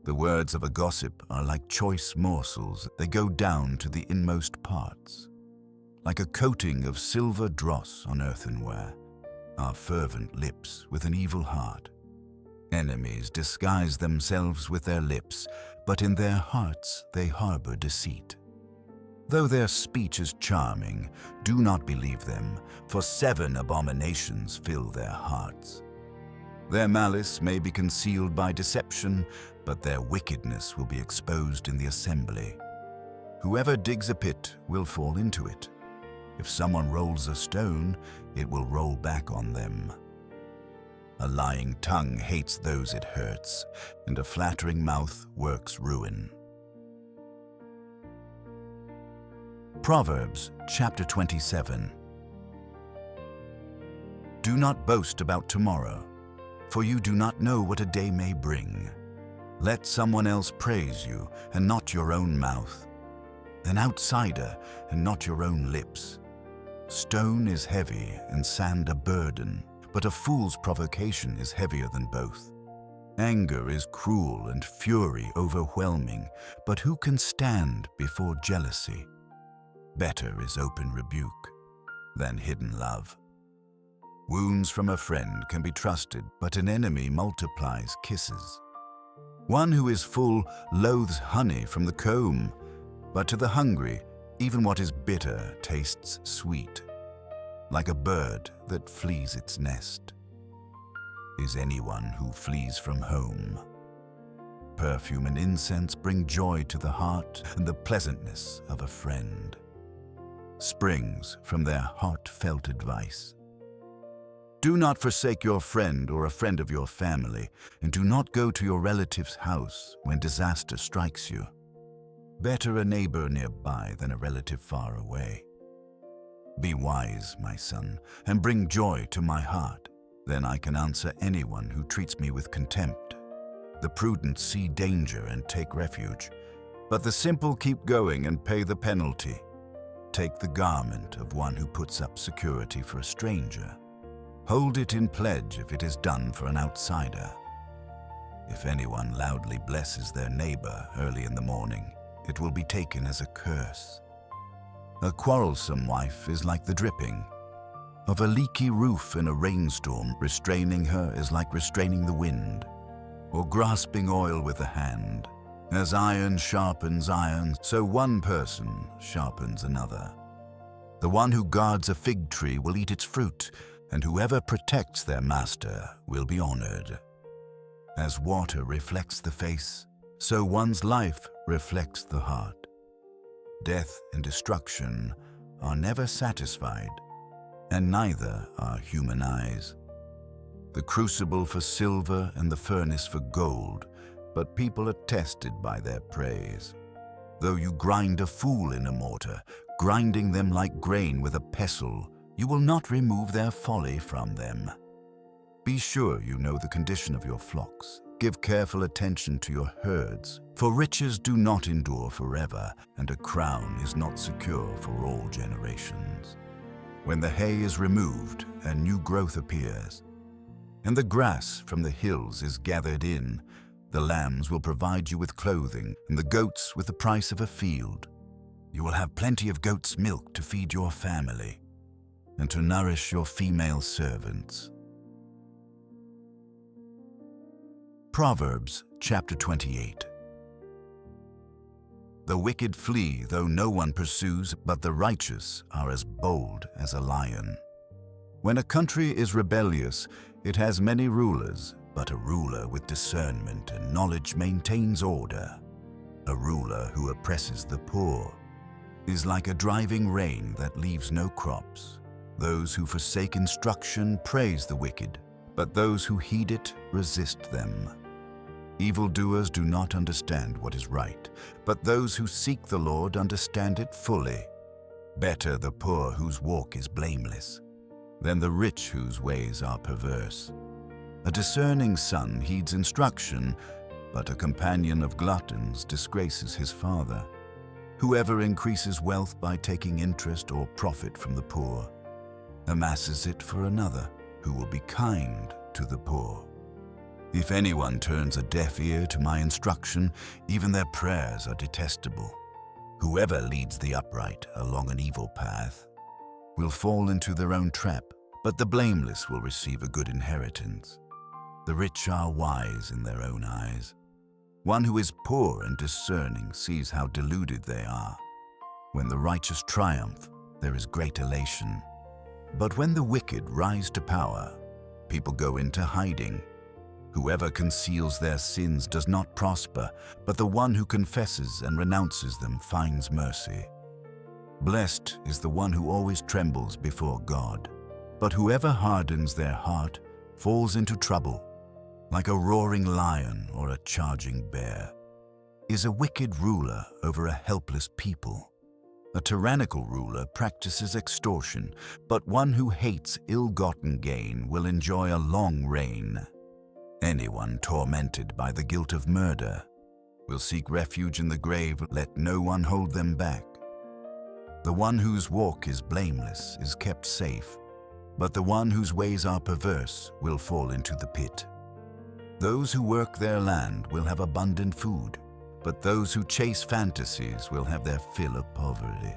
The words of a gossip are like choice morsels. They go down to the inmost parts. Like a coating of silver dross on earthenware are fervent lips with an evil heart. Enemies disguise themselves with their lips, but in their hearts they harbor deceit. Though their speech is charming, do not believe them, for 7 abominations fill their hearts. Their malice may be concealed by deception, but their wickedness will be exposed in the assembly. Whoever digs a pit will fall into it. If someone rolls a stone, it will roll back on them. A lying tongue hates those it hurts, and a flattering mouth works ruin. Proverbs Chapter 27. Do not boast about tomorrow, for you do not know what a day may bring. Let someone else praise you, and not your own mouth, an outsider, and not your own lips. Stone is heavy, and sand a burden, but a fool's provocation is heavier than both. Anger is cruel and fury overwhelming, but who can stand before jealousy? Better is open rebuke than hidden love. Wounds from a friend can be trusted, but an enemy multiplies kisses. One who is full loathes honey from the comb, but to the hungry, even what is bitter tastes sweet. Like a bird that flees its nest is anyone who flees from home. Perfume and incense bring joy to the heart, and the pleasantness of a friend springs from their heartfelt advice. Do not forsake your friend or a friend of your family, and do not go to your relative's house when disaster strikes you. Better a neighbor nearby than a relative far away. Be wise, my son, and bring joy to my heart. Then I can answer anyone who treats me with contempt. The prudent see danger and take refuge, but the simple keep going and pay the penalty. Take the garment of one who puts up security for a stranger. Hold it in pledge if it is done for an outsider. If anyone loudly blesses their neighbor early in the morning, it will be taken as a curse. A quarrelsome wife is like the dripping of a leaky roof in a rainstorm. Restraining her is like restraining the wind, or grasping oil with the hand. As iron sharpens iron, so one person sharpens another. The one who guards a fig tree will eat its fruit, and whoever protects their master will be honored. As water reflects the face, so one's life reflects the heart. Death and destruction are never satisfied, and neither are human eyes. The crucible for silver and the furnace for gold, but people are tested by their praise. Though you grind a fool in a mortar, grinding them like grain with a pestle, you will not remove their folly from them. Be sure you know the condition of your flocks. Give careful attention to your herds, for riches do not endure forever, and a crown is not secure for all generations. When the hay is removed and new growth appears, and the grass from the hills is gathered in, the lambs will provide you with clothing, and the goats with the price of a field. You will have plenty of goat's milk to feed your family, and to nourish your female servants. Proverbs Chapter 28. The wicked flee, though no one pursues, but the righteous are as bold as a lion. When a country is rebellious, it has many rulers, but a ruler with discernment and knowledge maintains order. A ruler who oppresses the poor is like a driving rain that leaves no crops. Those who forsake instruction praise the wicked, but those who heed it resist them. Evildoers do not understand what is right, but those who seek the Lord understand it fully. Better the poor whose walk is blameless than the rich whose ways are perverse. A discerning son heeds instruction, but a companion of gluttons disgraces his father. Whoever increases wealth by taking interest or profit from the poor amasses it for another, who will be kind to the poor. If anyone turns a deaf ear to my instruction, even their prayers are detestable. Whoever leads the upright along an evil path will fall into their own trap, but the blameless will receive a good inheritance. The rich are wise in their own eyes. One who is poor and discerning sees how deluded they are. When the righteous triumph, there is great elation. But when the wicked rise to power, people go into hiding. Whoever conceals their sins does not prosper, but the one who confesses and renounces them finds mercy. Blessed is the one who always trembles before God, but whoever hardens their heart falls into trouble. Like a roaring lion or a charging bear is a wicked ruler over a helpless people. A tyrannical ruler practices extortion, but one who hates ill-gotten gain will enjoy a long reign. Anyone tormented by the guilt of murder will seek refuge in the grave. Let no one hold them back. The one whose walk is blameless is kept safe, but the one whose ways are perverse will fall into the pit. Those who work their land will have abundant food, but those who chase fantasies will have their fill of poverty.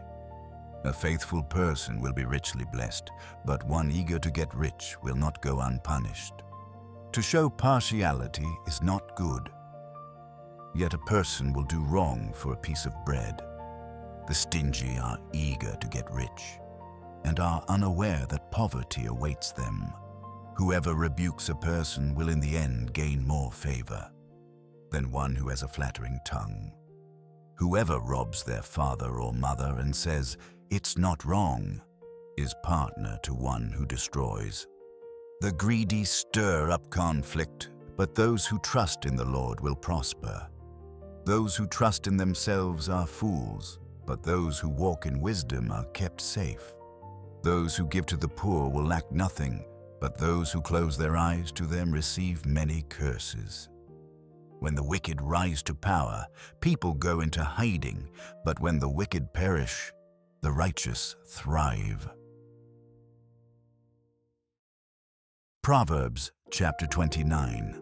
A faithful person will be richly blessed, but one eager to get rich will not go unpunished. To show partiality is not good, yet a person will do wrong for a piece of bread. The stingy are eager to get rich and are unaware that poverty awaits them. Whoever rebukes a person will in the end gain more favor than one who has a flattering tongue. Whoever robs their father or mother and says, "It's not wrong," is partner to one who destroys. The greedy stir up conflict, but those who trust in the Lord will prosper. Those who trust in themselves are fools, but those who walk in wisdom are kept safe. Those who give to the poor will lack nothing, but those who close their eyes to them receive many curses. When the wicked rise to power, people go into hiding, but when the wicked perish, the righteous thrive. Proverbs Chapter 29.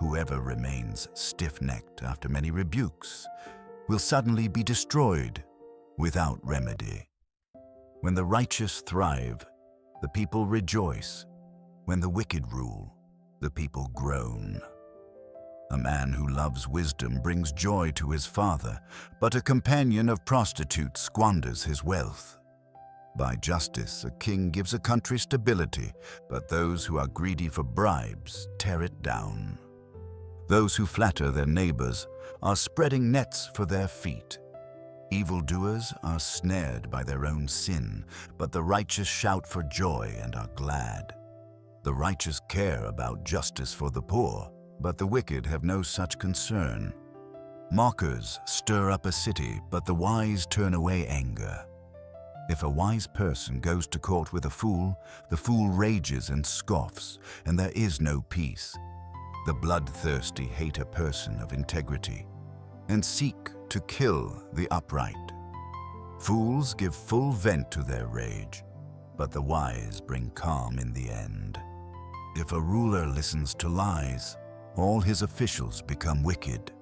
Whoever remains stiff-necked after many rebukes will suddenly be destroyed without remedy. When the righteous thrive, the people rejoice. When the wicked rule, the people groan. A man who loves wisdom brings joy to his father, but a companion of prostitutes squanders his wealth. By justice, a king gives a country stability, but those who are greedy for bribes tear it down. Those who flatter their neighbors are spreading nets for their feet. Evildoers are snared by their own sin, but the righteous shout for joy and are glad. The righteous care about justice for the poor, but the wicked have no such concern. Mockers stir up a city, but the wise turn away anger. If a wise person goes to court with a fool, the fool rages and scoffs, and there is no peace. The bloodthirsty hate a person of integrity and seek to kill the upright. Fools give full vent to their rage, but the wise bring calm in the end. If a ruler listens to lies, all his officials become wicked.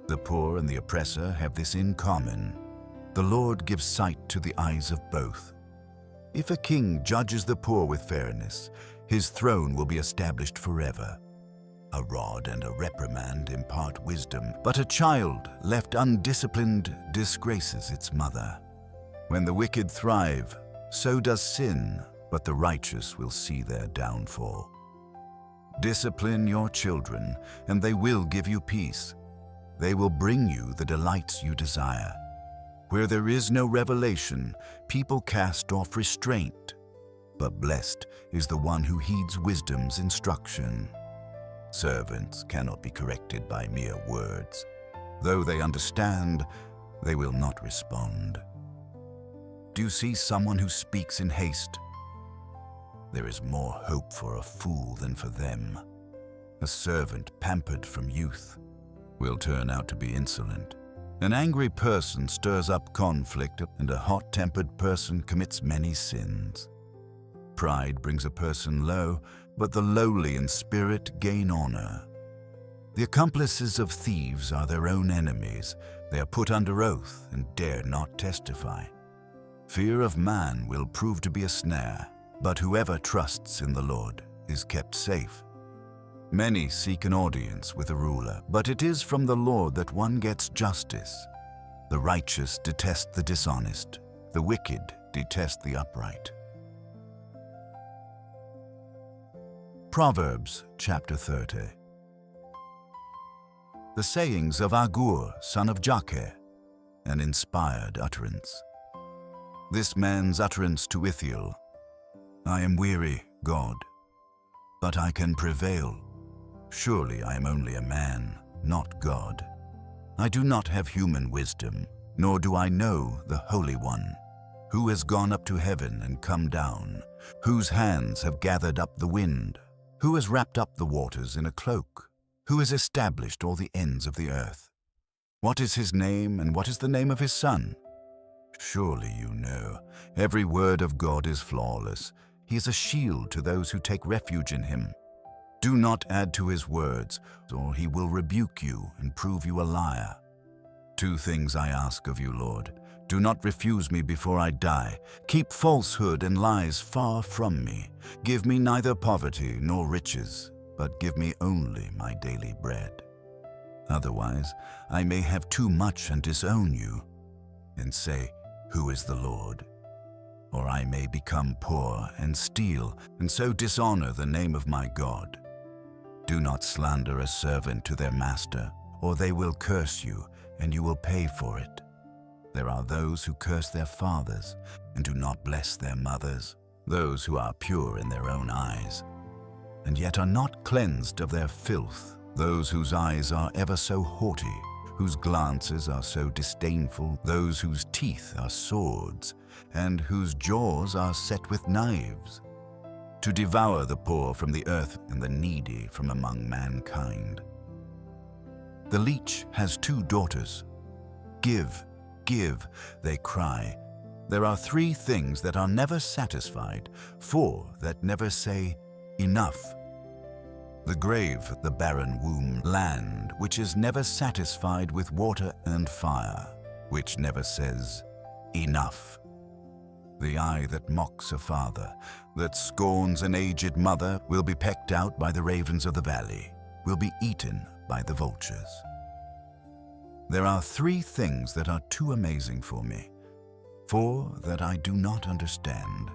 The poor and the oppressor have this in common: the Lord gives sight to the eyes of both. If a king judges the poor with fairness, his throne will be established forever. A rod and a reprimand impart wisdom, but a child left undisciplined disgraces its mother. When the wicked thrive, so does sin, but the righteous will see their downfall. Discipline your children, and they will give you peace. They will bring you the delights you desire. Where there is no revelation, people cast off restraint, but blessed is the one who heeds wisdom's instruction. Servants cannot be corrected by mere words. Though they understand, they will not respond. Do you see someone who speaks in haste? There is more hope for a fool than for them. A servant pampered from youth will turn out to be insolent. An angry person stirs up conflict, and a hot-tempered person commits many sins. Pride brings a person low, but the lowly in spirit gain honor. The accomplices of thieves are their own enemies. They are put under oath and dare not testify. Fear of man will prove to be a snare, but whoever trusts in the Lord is kept safe. Many seek an audience with a ruler, but it is from the Lord that one gets justice. The righteous detest the dishonest, the wicked detest the upright. Proverbs Chapter 30. The sayings of Agur, son of Jakeh, an inspired utterance. This man's utterance to Ithiel: I am weary, God, but I can prevail. Surely I am only a man, not God. I do not have human wisdom, nor do I know the Holy One. Who has gone up to heaven and come down? Whose hands have gathered up the wind? Who has wrapped up the waters in a cloak? Who has established all the ends of the earth? What is his name, and what is the name of his son? Surely you know. Every word of God is flawless. He is a shield to those who take refuge in him. Do not add to his words, or he will rebuke you and prove you a liar. 2 things I ask of you, Lord. Do not refuse me before I die. Keep falsehood and lies far from me. Give me neither poverty nor riches, but give me only my daily bread. Otherwise, I may have too much and disown you, and say, Who is the Lord? Or I may become poor and steal, and so dishonor the name of my God. Do not slander a servant to their master, or they will curse you, and you will pay for it. There are those who curse their fathers, and do not bless their mothers, those who are pure in their own eyes, and yet are not cleansed of their filth, those whose eyes are ever so haughty, whose glances are so disdainful, those whose teeth are swords, and whose jaws are set with knives, to devour the poor from the earth and the needy from among mankind. The leech has 2 daughters. Give, give, they cry. There are 3 things that are never satisfied, 4 that never say, enough. The grave, the barren womb, land, which is never satisfied with water and fire, which never says, enough. The eye that mocks a father, that scorns an aged mother, will be pecked out by the ravens of the valley, will be eaten by the vultures. There are 3 things that are too amazing for me, 4 that I do not understand.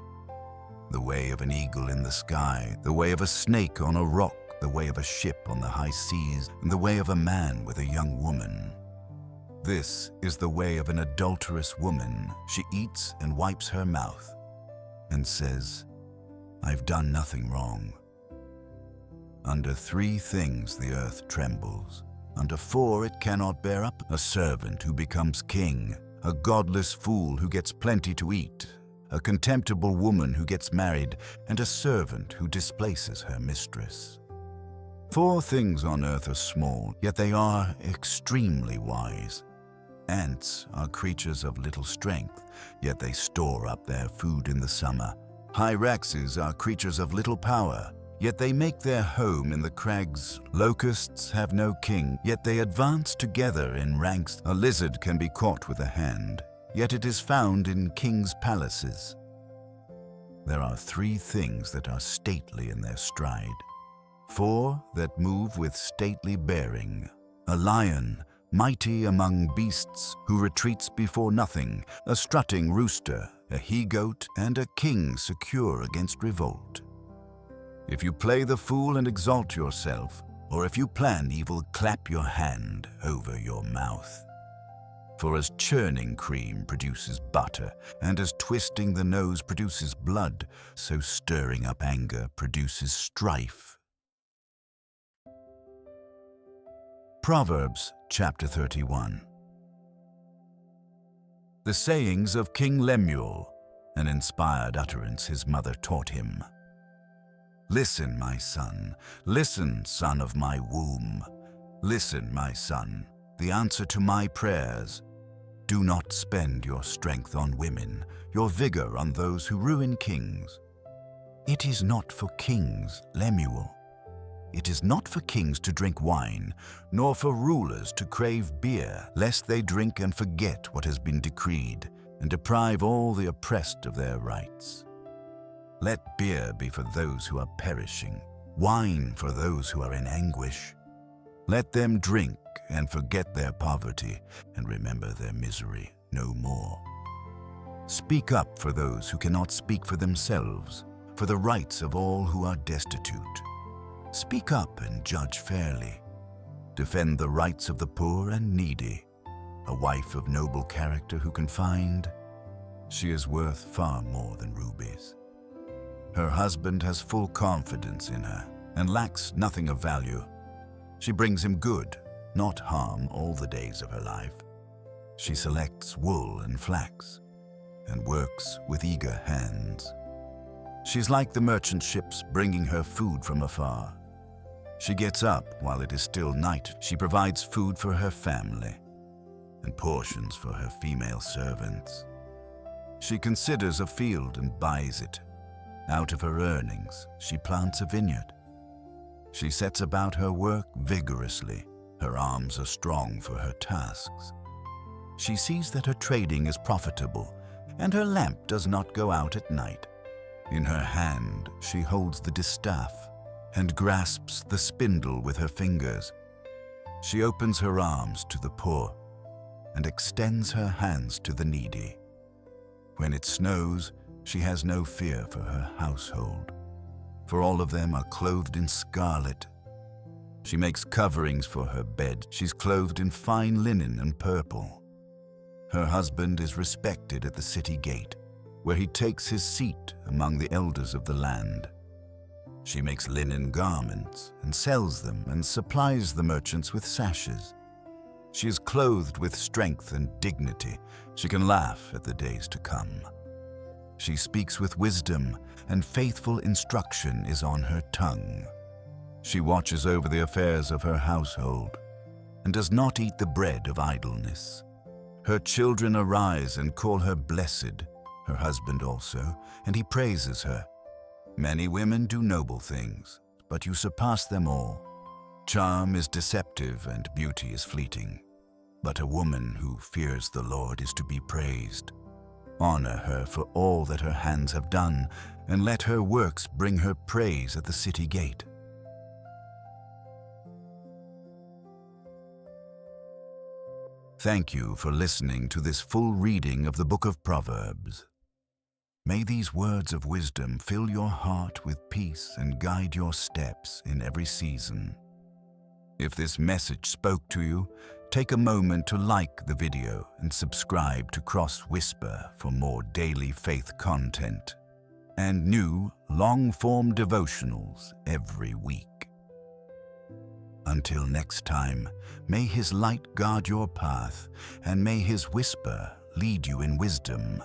The way of an eagle in the sky, the way of a snake on a rock, the way of a ship on the high seas, and the way of a man with a young woman. This is the way of an adulterous woman. She eats and wipes her mouth and says, I've done nothing wrong. Under 3 things the earth trembles. Under 4 it cannot bear up: a servant who becomes king, a godless fool who gets plenty to eat, a contemptible woman who gets married, and a servant who displaces her mistress. 4 things on earth are small, yet they are extremely wise. Ants are creatures of little strength, yet they store up their food in the summer. Hyraxes are creatures of little power, yet they make their home in the crags. Locusts have no king, yet they advance together in ranks. A lizard can be caught with a hand, yet it is found in kings' palaces. There are 3 things that are stately in their stride, 4 that move with stately bearing: a lion, mighty among beasts, who retreats before nothing, a strutting rooster, a he-goat, and a king secure against revolt. If you play the fool and exalt yourself, or if you plan evil, clap your hand over your mouth. For as churning cream produces butter, and as twisting the nose produces blood, so stirring up anger produces strife. Proverbs Chapter 31. The sayings of King Lemuel, an inspired utterance his mother taught him. Listen, my son, listen, son of my womb. Listen, my son, the answer to my prayers. Do not spend your strength on women, your vigor on those who ruin kings. It is not for kings, Lemuel. It is not for kings to drink wine, nor for rulers to crave beer, lest they drink and forget what has been decreed, and deprive all the oppressed of their rights. Let beer be for those who are perishing, wine for those who are in anguish. Let them drink and forget their poverty and remember their misery no more. Speak up for those who cannot speak for themselves, for the rights of all who are destitute. Speak up and judge fairly. Defend the rights of the poor and needy. A wife of noble character who can find, she is worth far more than rubies. Her husband has full confidence in her and lacks nothing of value. She brings him good, not harm, all the days of her life. She selects wool and flax and works with eager hands. She's like the merchant ships bringing her food from afar. She gets up while it is still night. She provides food for her family and portions for her female servants. She considers a field and buys it. Out of her earnings, she plants a vineyard. She sets about her work vigorously. Her arms are strong for her tasks. She sees that her trading is profitable, and her lamp does not go out at night. In her hand, she holds the distaff and grasps the spindle with her fingers. She opens her arms to the poor and extends her hands to the needy. When it snows, she has no fear for her household, for all of them are clothed in scarlet. She makes coverings for her bed. She's clothed in fine linen and purple. Her husband is respected at the city gate, where he takes his seat among the elders of the land. She makes linen garments and sells them and supplies the merchants with sashes. She is clothed with strength and dignity. She can laugh at the days to come. She speaks with wisdom, and faithful instruction is on her tongue. She watches over the affairs of her household and does not eat the bread of idleness. Her children arise and call her blessed, her husband also, and he praises her. Many women do noble things, but you surpass them all. Charm is deceptive and beauty is fleeting, but a woman who fears the Lord is to be praised. Honor her for all that her hands have done, and let her works bring her praise at the city gate. Thank you for listening to this full reading of the Book of Proverbs. May these words of wisdom fill your heart with peace and guide your steps in every season. If this message spoke to you, take a moment to like the video and subscribe to CrossWhisper for more daily faith content and new, long-form devotionals every week. Until next time, may His light guard your path, and may His whisper lead you in wisdom.